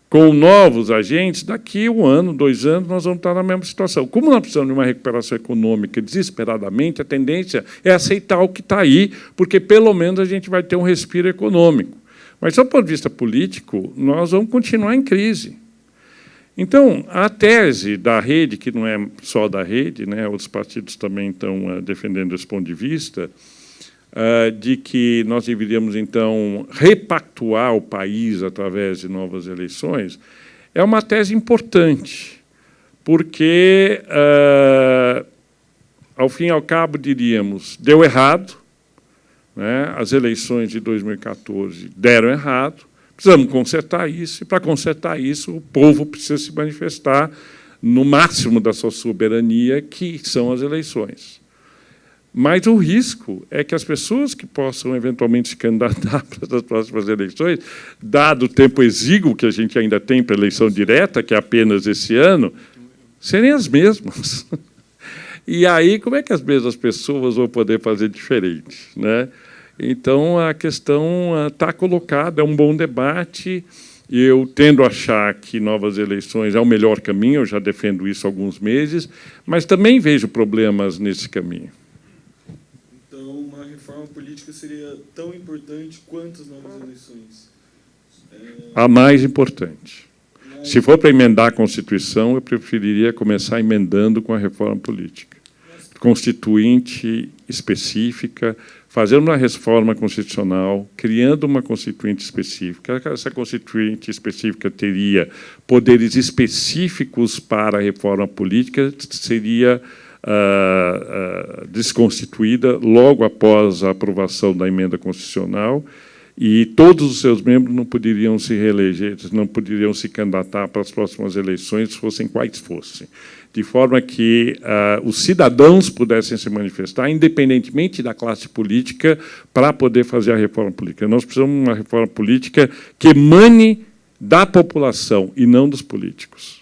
com novos agentes, daqui 1 ano, 2 anos, nós vamos estar na mesma situação. Como nós precisamos de uma recuperação econômica desesperadamente, a tendência é aceitar o que está aí, porque, pelo menos, a gente vai ter um respiro econômico. Mas, do ponto de vista político, nós vamos continuar em crise. Então, a tese da rede, que não é só da rede, né, outros partidos também estão defendendo esse ponto de vista, de que nós deveríamos, então, repactuar o país através de novas eleições, é uma tese importante, porque, ao fim e ao cabo, diríamos, deu errado, né, as eleições de 2014 deram errado, precisamos consertar isso, e, para consertar isso, o povo precisa se manifestar no máximo da sua soberania, que são as eleições. Mas o risco é que as pessoas que possam, eventualmente, se candidatar para as próximas eleições, dado o tempo exíguo que a gente ainda tem para a eleição direta, que é apenas esse ano, serem as mesmas. E aí, como é que as mesmas pessoas vão poder fazer diferente, né? Então, a questão está colocada, é um bom debate. Eu tendo a achar que novas eleições é o melhor caminho, eu já defendo isso há alguns meses, mas também vejo problemas nesse caminho. Então, uma reforma política seria tão importante quanto as novas eleições? A mais importante. Se for para emendar a Constituição, eu preferiria começar emendando com a reforma política. Constituinte específica, fazendo uma reforma constitucional, criando uma constituinte específica. Essa constituinte específica teria poderes específicos para a reforma política, seria desconstituída logo após a aprovação da emenda constitucional, e todos os seus membros não poderiam se reeleger, não poderiam se candidatar para as próximas eleições, fossem quais fossem, de forma que os cidadãos pudessem se manifestar, independentemente da classe política, para poder fazer a reforma política. Nós precisamos de uma reforma política que emane da população e não dos políticos.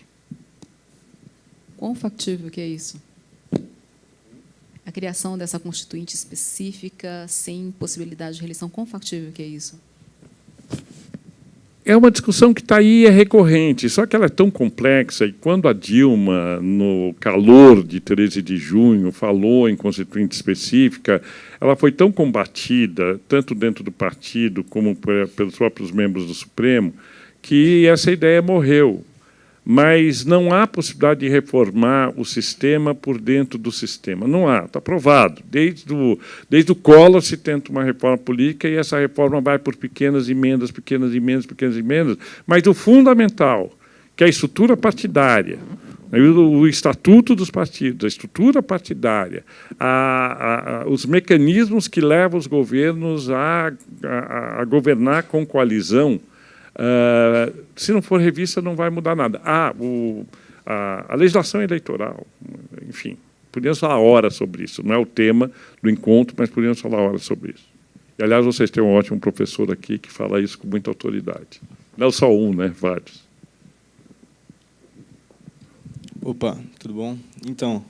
Quão factível que é isso? A criação dessa constituinte específica, sem possibilidade de reeleição, quão factível que é isso? É uma discussão que está aí, é recorrente, só que ela é tão complexa, e quando a Dilma, no calor de 13 de junho, falou em constituinte específica, ela foi tão combatida, tanto dentro do partido como pelos próprios membros do Supremo, que essa ideia morreu. mas não há possibilidade de reformar o sistema por dentro do sistema. Não há, está provado. Desde o Collor se tenta uma reforma política e essa reforma vai por pequenas emendas, pequenas emendas, pequenas emendas, mas o fundamental, que é a estrutura partidária, o estatuto dos partidos, a estrutura partidária, os mecanismos que levam os governos a governar com coalizão, se não for revista, não vai mudar nada. A legislação eleitoral, enfim, podíamos falar horas sobre isso. Não é o tema do encontro, mas podíamos falar horas sobre isso. E, aliás, vocês têm um ótimo professor aqui que fala isso com muita autoridade. Não só um, né? Vários. Opa, tudo bom? Então,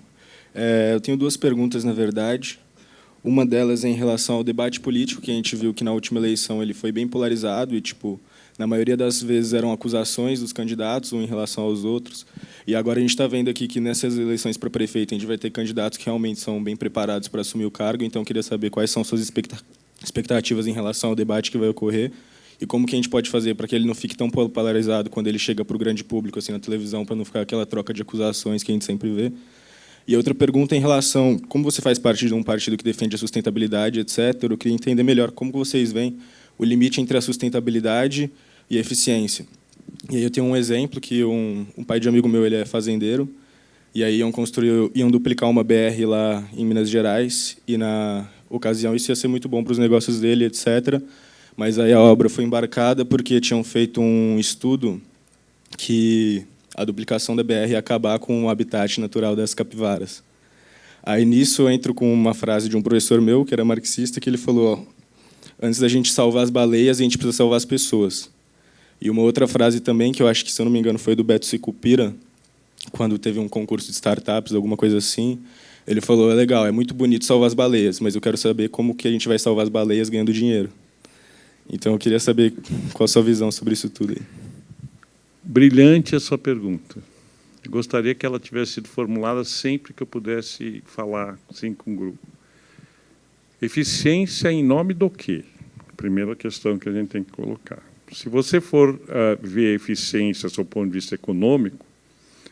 eu tenho duas perguntas, na verdade. Uma delas é em relação ao debate político, que a gente viu que na última eleição ele foi bem polarizado e, tipo, na maioria das vezes eram acusações dos candidatos um em relação aos outros. E agora a gente está vendo aqui que nessas eleições para prefeito a gente vai ter candidatos que realmente são bem preparados para assumir o cargo. Então, eu queria saber quais são suas expectativas em relação ao debate que vai ocorrer e como que a gente pode fazer para que ele não fique tão polarizado quando ele chega para o grande público, assim, na televisão, para não ficar aquela troca de acusações que a gente sempre vê. E outra pergunta em relação, como você faz parte de um partido que defende a sustentabilidade, etc., eu queria entender melhor como vocês veem o limite entre a sustentabilidade e a eficiência. E aí eu tenho um exemplo que um pai de um amigo meu, ele é fazendeiro, e aí iam duplicar uma BR lá em Minas Gerais, e na ocasião isso ia ser muito bom para os negócios dele, etc., mas aí a obra foi embarcada porque tinham feito um estudo que a duplicação da BR ia acabar com o habitat natural das capivaras. Aí, nisso, eu entro com uma frase de um professor meu, que era marxista, que ele falou, antes da gente salvar as baleias, a gente precisa salvar as pessoas. E uma outra frase também, que eu acho que, se eu não me engano, foi do Beto Sicupira, quando teve um concurso de startups, alguma coisa assim, ele falou, legal, é muito bonito salvar as baleias, mas eu quero saber como que a gente vai salvar as baleias ganhando dinheiro. Então, eu queria saber qual a sua visão sobre isso tudo aí. Brilhante a sua pergunta. Eu gostaria que ela tivesse sido formulada sempre que eu pudesse falar assim, com o grupo. Eficiência em nome do quê? Primeira questão que a gente tem que colocar. Se você for ver a eficiência do ponto de vista econômico,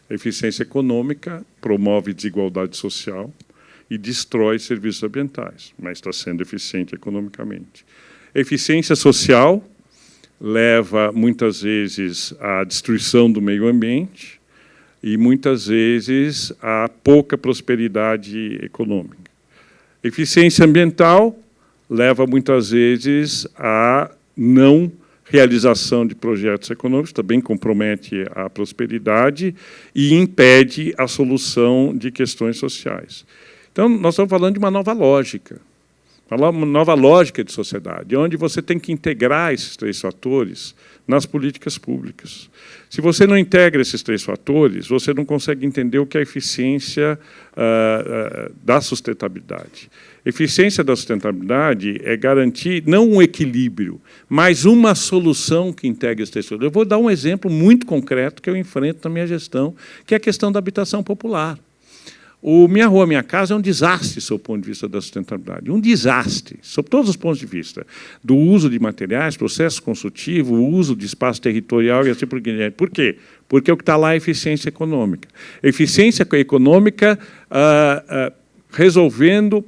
a eficiência econômica promove desigualdade social e destrói serviços ambientais, mas está sendo eficiente economicamente. A eficiência social leva, muitas vezes, à destruição do meio ambiente e, muitas vezes, à pouca prosperidade econômica. A eficiência ambiental leva, muitas vezes, à não realização de projetos econômicos, também compromete a prosperidade e impede a solução de questões sociais. Então, nós estamos falando de uma nova lógica. Uma nova lógica de sociedade, onde você tem que integrar esses três fatores nas políticas públicas. Se você não integra esses três fatores, você não consegue entender o que é a eficiência da sustentabilidade. Eficiência da sustentabilidade é garantir não um equilíbrio, mas uma solução que integre esses três fatores. Eu vou dar um exemplo muito concreto que eu enfrento na minha gestão, que é a questão da habitação popular. Minha Rua, Minha Casa é um desastre, sob o ponto de vista da sustentabilidade. Um desastre, sob todos os pontos de vista. Do uso de materiais, processo construtivo, o uso de espaço territorial e assim por diante. Por quê? Porque o que está lá é eficiência econômica. Eficiência econômica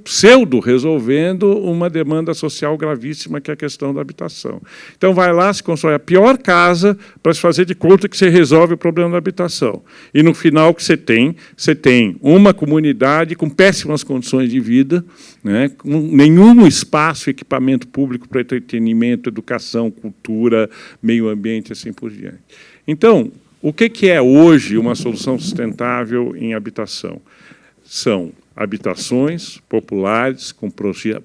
pseudo-resolvendo uma demanda social gravíssima, que é a questão da habitação. Então, vai lá, se constrói a pior casa para se fazer de conta que você resolve o problema da habitação. E, no final, o que você tem uma comunidade com péssimas condições de vida, né, com nenhum espaço, equipamento público para entretenimento, educação, cultura, meio ambiente, assim por diante. Então, o que é hoje uma solução sustentável em habitação? São habitações populares com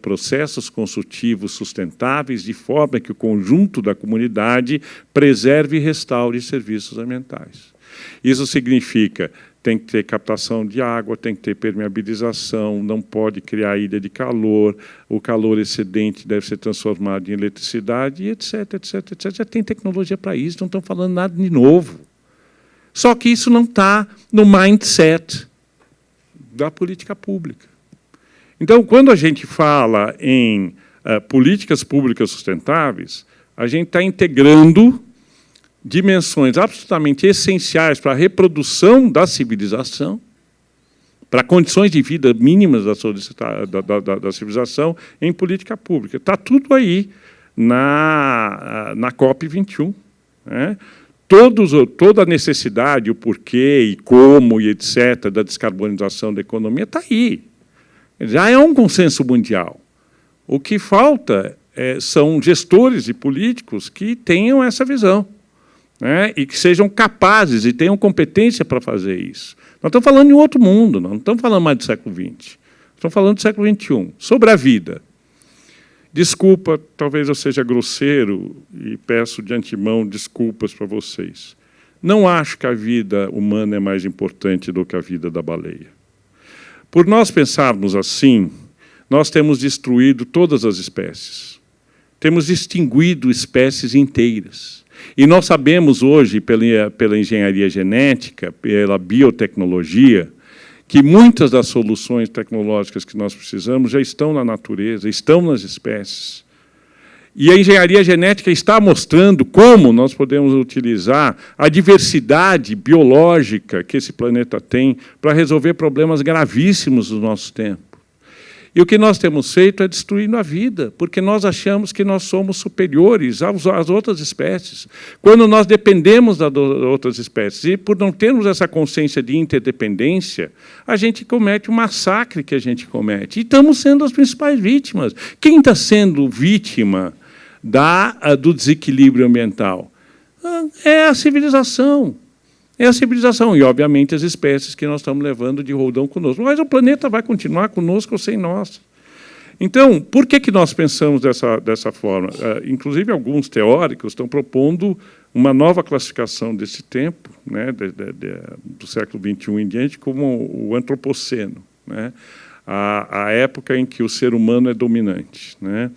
processos construtivos sustentáveis, de forma que o conjunto da comunidade preserve e restaure serviços ambientais. Isso significa tem que ter captação de água, tem que ter permeabilização, não pode criar ilha de calor, o calor excedente deve ser transformado em eletricidade, etc, etc, etc. Já tem tecnologia para isso, não estão falando nada de novo. Só que isso não está no mindset da política pública. Então, quando a gente fala em políticas públicas sustentáveis, a gente está integrando dimensões absolutamente essenciais para a reprodução da civilização, para condições de vida mínimas da civilização em política pública. Está tudo aí na COP21. Né? Toda a necessidade, o porquê e como e etc. da descarbonização da economia está aí. Já é um consenso mundial. O que falta são gestores e políticos que tenham essa visão, né? E que sejam capazes e tenham competência para fazer isso. Nós estamos falando em outro mundo, não estamos falando mais do século XX. Estamos falando do século XXI, sobre a vida. Desculpa, talvez eu seja grosseiro e peço de antemão desculpas para vocês. Não acho que a vida humana é mais importante do que a vida da baleia. Por nós pensarmos assim, nós temos destruído todas as espécies. Temos extinguido espécies inteiras. E nós sabemos hoje, pela engenharia genética, pela biotecnologia, que muitas das soluções tecnológicas que nós precisamos já estão na natureza, estão nas espécies. E a engenharia genética está mostrando como nós podemos utilizar a diversidade biológica que esse planeta tem para resolver problemas gravíssimos do nosso tempo. E o que nós temos feito é destruindo a vida, porque nós achamos que nós somos superiores às outras espécies. Quando nós dependemos das outras espécies, e por não termos essa consciência de interdependência, a gente comete o massacre que a gente comete. E estamos sendo as principais vítimas. Quem está sendo vítima do desequilíbrio ambiental? É a civilização. É a civilização e, obviamente, as espécies que nós estamos levando de roldão conosco. Mas o planeta vai continuar conosco ou sem nós. Então, por que nós pensamos dessa forma? Inclusive, alguns teóricos estão propondo uma nova classificação desse tempo, né, do século XXI em diante, como o antropoceno, né, a época em que o ser humano é dominante. Né?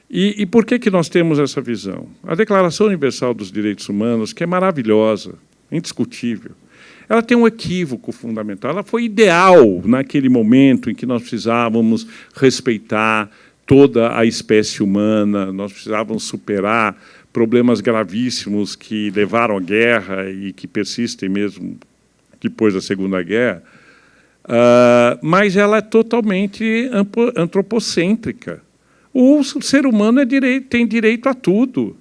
E por que nós temos essa visão? A Declaração Universal dos Direitos Humanos, que é maravilhosa, indiscutível, ela tem um equívoco fundamental. Ela foi ideal naquele momento em que nós precisávamos respeitar toda a espécie humana, nós precisávamos superar problemas gravíssimos que levaram à guerra e que persistem mesmo depois da Segunda Guerra, mas ela é totalmente antropocêntrica. O ser humano tem direito a tudo.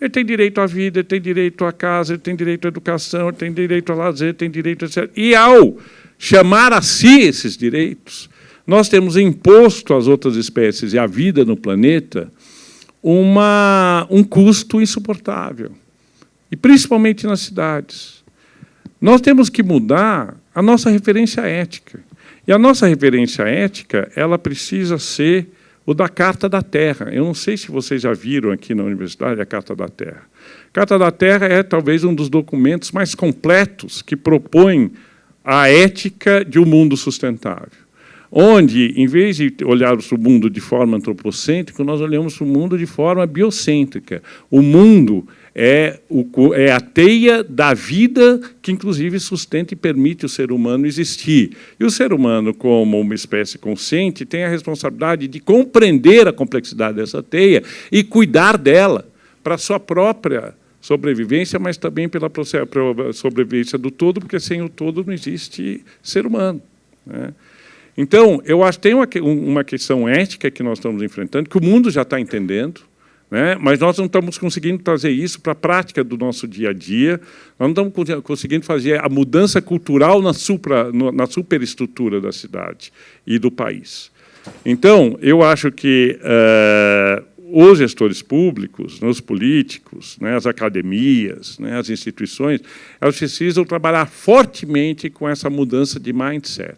Ele tem direito à vida, ele tem direito à casa, ele tem direito à educação, ele tem direito ao lazer, ele tem direito a... etc. E, ao chamar a si esses direitos, nós temos imposto às outras espécies e à vida no planeta um custo insuportável, e principalmente nas cidades. Nós temos que mudar a nossa referência ética. E a nossa referência ética ela precisa ser o da Carta da Terra. Eu não sei se vocês já viram aqui na universidade a Carta da Terra. A Carta da Terra é talvez um dos documentos mais completos que propõe a ética de um mundo sustentável, onde, em vez de olharmos o mundo de forma antropocêntrica, nós olhamos o mundo de forma biocêntrica. O mundo é a teia da vida que, inclusive, sustenta e permite o ser humano existir. E o ser humano, como uma espécie consciente, tem a responsabilidade de compreender a complexidade dessa teia e cuidar dela para a sua própria sobrevivência, mas também pela sobrevivência do todo, porque sem o todo não existe ser humano. Né? Então, eu acho que tem uma questão ética que nós estamos enfrentando, que o mundo já está entendendo, né? Mas nós não estamos conseguindo trazer isso para a prática do nosso dia a dia, nós não estamos conseguindo fazer a mudança cultural na superestrutura da cidade e do país. Então, eu acho que os gestores públicos, os políticos, né, as academias, né, as instituições, elas precisam trabalhar fortemente com essa mudança de mindset.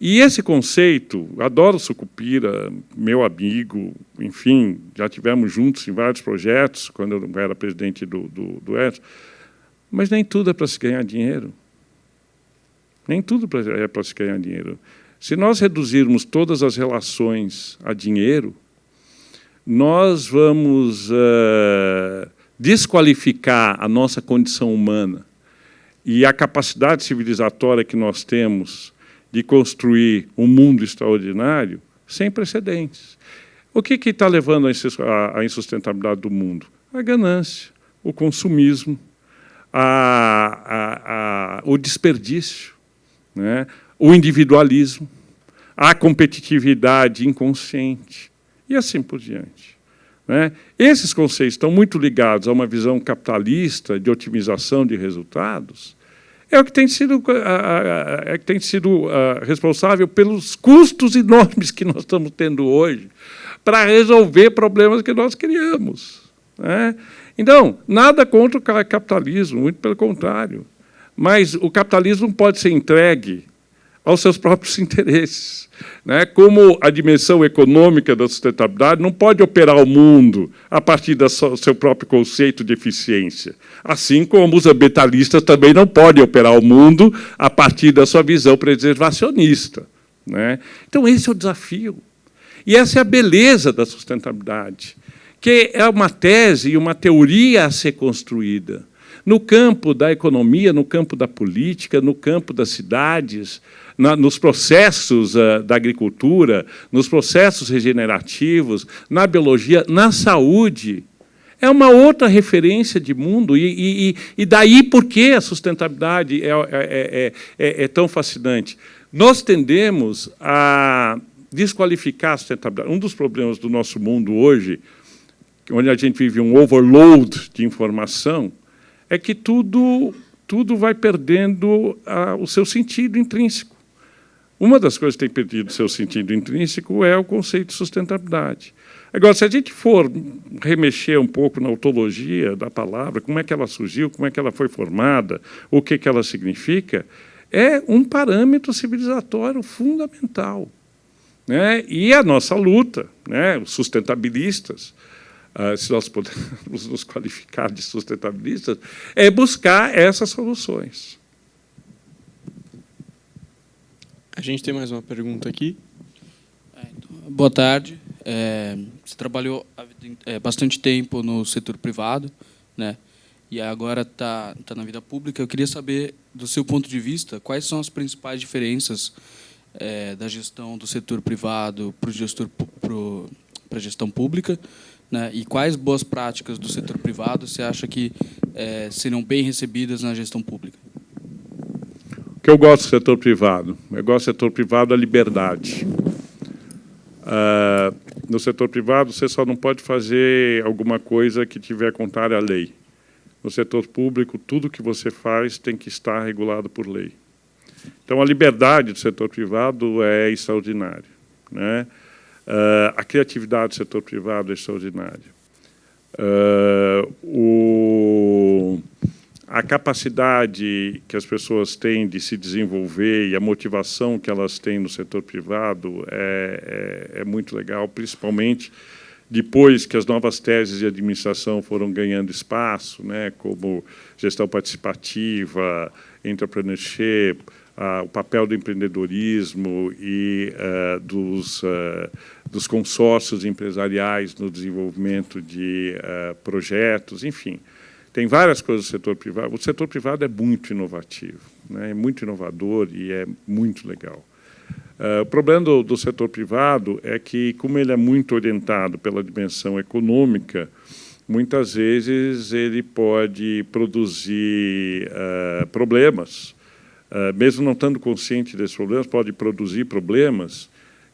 E esse conceito, adoro Sucupira, meu amigo, enfim, já tivemos juntos em vários projetos, quando eu era presidente do ESO, mas nem tudo é para se ganhar dinheiro. Nem tudo é para se ganhar dinheiro. Se nós reduzirmos todas as relações a dinheiro, nós vamos desqualificar a nossa condição humana e a capacidade civilizatória que nós temos de construir um mundo extraordinário sem precedentes. O que está levando à insustentabilidade do mundo? A ganância. o consumismo, o desperdício, né? O individualismo, a competitividade inconsciente e assim por diante, né? Esses conceitos estão muito ligados a uma visão capitalista de otimização de resultados, é o que tem sido, responsável pelos custos enormes que nós estamos tendo hoje para resolver problemas que nós criamos, né? Então, nada contra o capitalismo, muito pelo contrário. Mas o capitalismo pode ser entregue aos seus próprios interesses, né? Como a dimensão econômica da sustentabilidade não pode operar o mundo a partir do seu próprio conceito de eficiência, assim como os ambientalistas também não podem operar o mundo a partir da sua visão preservacionista, né? Então, esse é o desafio. E essa é a beleza da sustentabilidade, que é uma tese e uma teoria a ser construída no campo da economia, no campo da política, no campo das cidades, nos processos da agricultura, nos processos regenerativos, na biologia, na saúde. É uma outra referência de mundo, e daí por que a sustentabilidade é tão fascinante. Nós tendemos a desqualificar a sustentabilidade. Um dos problemas do nosso mundo hoje, onde a gente vive um overload de informação, é que tudo vai perdendo o seu sentido intrínseco. Uma das coisas que tem perdido o seu sentido intrínseco é o conceito de sustentabilidade. Agora, se a gente for remexer um pouco na ontologia da palavra, como é que ela surgiu, como é que ela foi formada, o que ela significa, é um parâmetro civilizatório fundamental, né? E a nossa luta, né, os sustentabilistas, se nós podemos nos qualificar de sustentabilistas, é buscar essas soluções. A gente tem mais uma pergunta aqui. Boa tarde. Você trabalhou bastante tempo no setor privado, né? E agora está na vida pública. Eu queria saber, do seu ponto de vista, quais são as principais diferenças da gestão do setor privado para a gestão pública, né? E quais boas práticas do setor privado você acha que serão bem recebidas na gestão pública? O que eu gosto do setor privado? Eu gosto do setor privado da liberdade. No setor privado, você só não pode fazer alguma coisa que tiver contrária à lei. No setor público, tudo que você faz tem que estar regulado por lei. Então, a liberdade do setor privado é extraordinária, né? A criatividade do setor privado é extraordinária. A capacidade que as pessoas têm de se desenvolver e a motivação que elas têm no setor privado é muito legal, principalmente depois que as novas teses de administração foram ganhando espaço, né, como gestão participativa, entrepreneurship, o papel do empreendedorismo e dos consórcios empresariais no desenvolvimento de projetos, enfim. Tem várias coisas do setor privado. O setor privado é muito inovativo, né? É muito inovador e é muito legal. O problema do setor privado é que, como ele é muito orientado pela dimensão econômica, muitas vezes ele pode produzir problemas, mesmo não estando consciente desses problemas, pode produzir problemas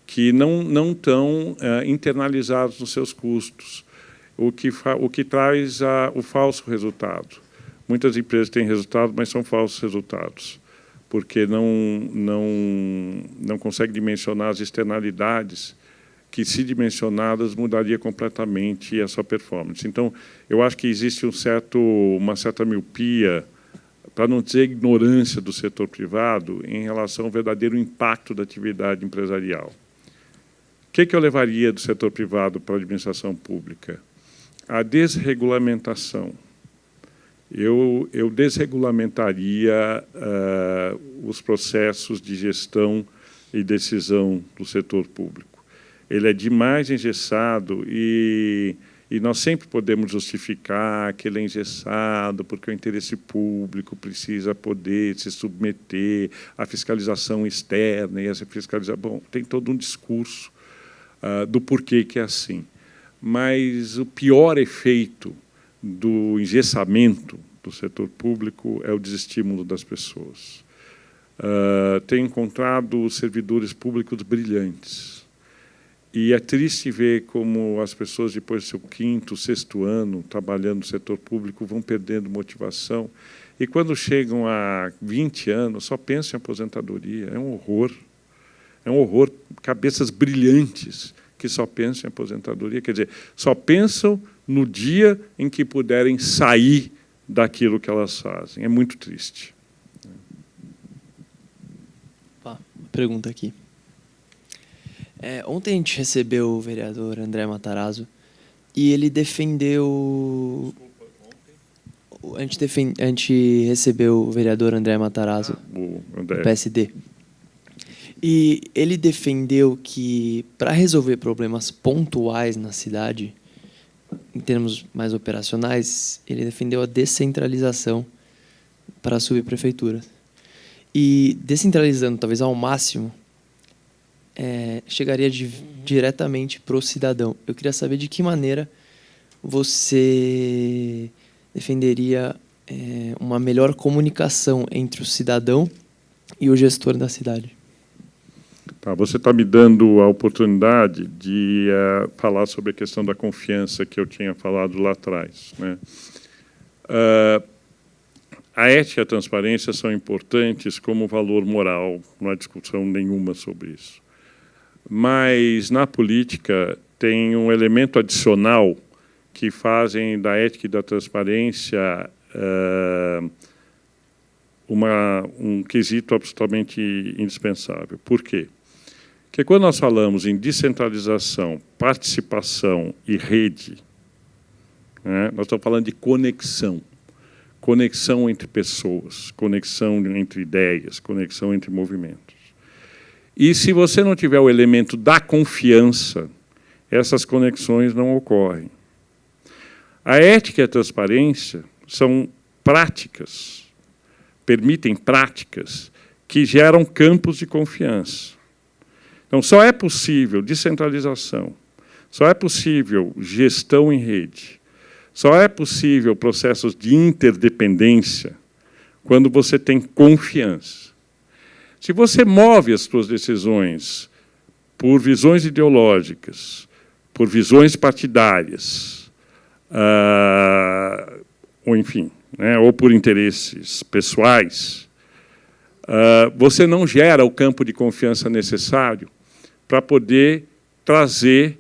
que não estão internalizados nos seus custos, o que traz o falso resultado. Muitas empresas têm resultados, mas são falsos resultados, porque não conseguem dimensionar as externalidades que, se dimensionadas, mudaria completamente a sua performance. Então, eu acho que existe uma certa miopia, para não dizer ignorância do setor privado, em relação ao verdadeiro impacto da atividade empresarial. O que eu levaria do setor privado para a administração pública? A desregulamentação. Eu desregulamentaria os processos de gestão e decisão do setor público. Ele é demais engessado e nós sempre podemos justificar que ele é engessado porque o interesse público precisa poder se submeter à fiscalização externa e essa fiscalização... Bom, tem todo um discurso do porquê que é assim. Mas o pior efeito do engessamento do setor público é o desestímulo das pessoas. Tenho encontrado servidores públicos brilhantes. E é triste ver como as pessoas, depois do seu 5º, 6º ano, trabalhando no setor público, vão perdendo motivação. E, quando chegam a 20 anos, só pensam em aposentadoria. É um horror. É um horror. Cabeças brilhantes que só pensam em aposentadoria. Quer dizer, só pensam no dia em que puderem sair daquilo que elas fazem. É muito triste. Uma pergunta aqui. Ontem a gente recebeu o vereador André Matarazzo e ele defendeu... A gente recebeu o vereador André Matarazzo, do PSD. E ele defendeu que, para resolver problemas pontuais na cidade, em termos mais operacionais, ele defendeu a descentralização para as subprefeituras. E descentralizando, talvez ao máximo, chegaria diretamente para o cidadão. Eu queria saber de que maneira você defenderia uma melhor comunicação entre o cidadão e o gestor da cidade. Tá, você está me dando a oportunidade de falar sobre a questão da confiança que eu tinha falado lá atrás, né? A ética e a transparência são importantes como valor moral, não há discussão nenhuma sobre isso. Mas, na política, tem um elemento adicional que fazem da ética e da transparência um quesito absolutamente indispensável. Por quê? Porque, quando nós falamos em descentralização, participação e rede, né, nós estamos falando de conexão. Conexão entre pessoas, conexão entre ideias, conexão entre movimentos. E, se você não tiver o elemento da confiança, essas conexões não ocorrem. A ética e a transparência são práticas, permitem práticas que geram campos de confiança. Então, só é possível descentralização, só é possível gestão em rede, só é possível processos de interdependência quando você tem confiança. Se você move as suas decisões por visões ideológicas, por visões partidárias, ou enfim, né, ou por interesses pessoais, você não gera o campo de confiança necessário para poder trazer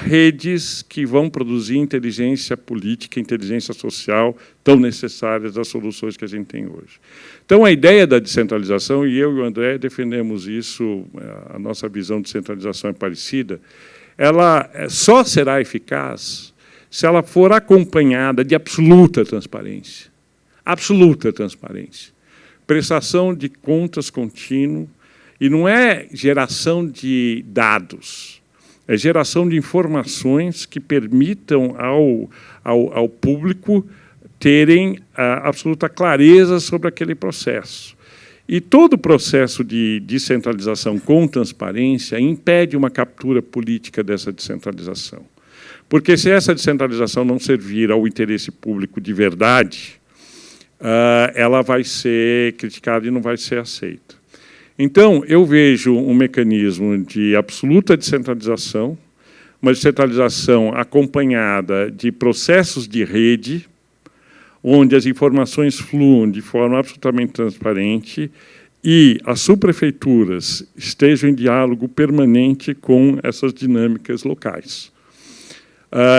redes que vão produzir inteligência política, inteligência social tão necessárias às soluções que a gente tem hoje. Então, a ideia da descentralização, e eu e o André defendemos isso, a nossa visão de descentralização é parecida, ela só será eficaz se ela for acompanhada de absoluta transparência. Absoluta transparência. Prestação de contas contínuo, e não é geração de dados, é geração de informações que permitam ao público terem absoluta clareza sobre aquele processo. E todo o processo de descentralização com transparência impede uma captura política dessa descentralização. Porque, se essa descentralização não servir ao interesse público de verdade, ela vai ser criticada e não vai ser aceita. Então, eu vejo um mecanismo de absoluta descentralização, uma descentralização acompanhada de processos de rede, onde as informações fluam de forma absolutamente transparente e as subprefeituras estejam em diálogo permanente com essas dinâmicas locais.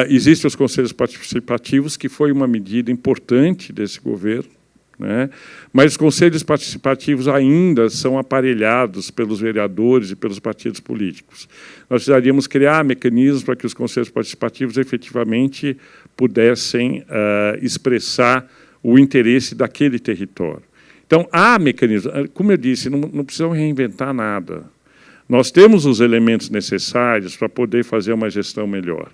Existem os conselhos participativos, que foi uma medida importante desse governo, né? Mas os conselhos participativos ainda são aparelhados pelos vereadores e pelos partidos políticos. Nós precisaríamos criar mecanismos para que os conselhos participativos efetivamente pudessem expressar o interesse daquele território. Então, há mecanismos. Como eu disse, não precisamos reinventar nada. Nós temos os elementos necessários para poder fazer uma gestão melhor.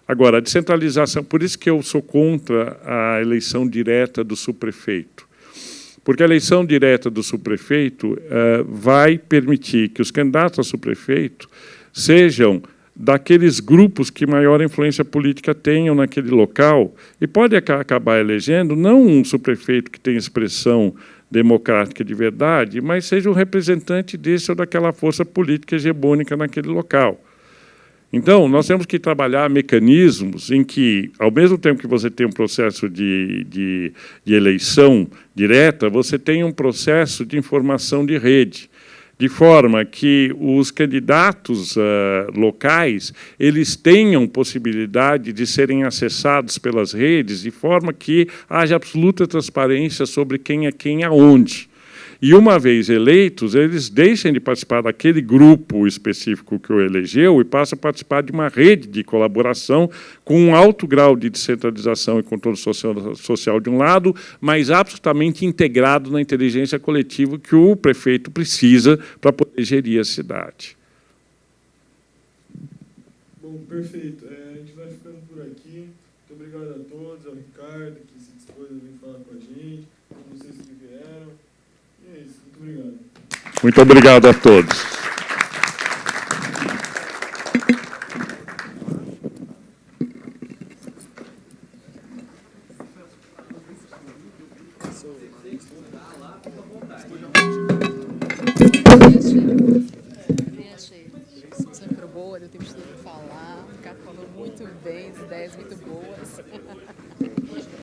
Agora, a descentralização, por isso que eu sou contra a eleição direta do subprefeito. Porque a eleição direta do subprefeito vai permitir que os candidatos a subprefeito sejam daqueles grupos que maior influência política tenham naquele local, e pode acabar elegendo não um subprefeito que tenha expressão democrática de verdade, mas seja um representante desse ou daquela força política hegemônica naquele local. Então, nós temos que trabalhar mecanismos em que, ao mesmo tempo que você tem um processo de eleição direta, você tem um processo de informação de rede, de forma que os candidatos locais eles tenham possibilidade de serem acessados pelas redes, de forma que haja absoluta transparência sobre quem é quem aonde. E, uma vez eleitos, eles deixem de participar daquele grupo específico que o elegeu e passam a participar de uma rede de colaboração com um alto grau de descentralização e controle social de um lado, mas absolutamente integrado na inteligência coletiva que o prefeito precisa para poder gerir a cidade. Bom, perfeito. A gente vai ficando por aqui. Muito obrigado a todos, ao Ricardo, que se dispôs a vir falar com a gente, a vocês que vieram. E é isso, muito obrigado. Muito obrigado a todos. Sempre boa, eu tenho que falar. O Ricardo falou muito bem, as ideias muito boas.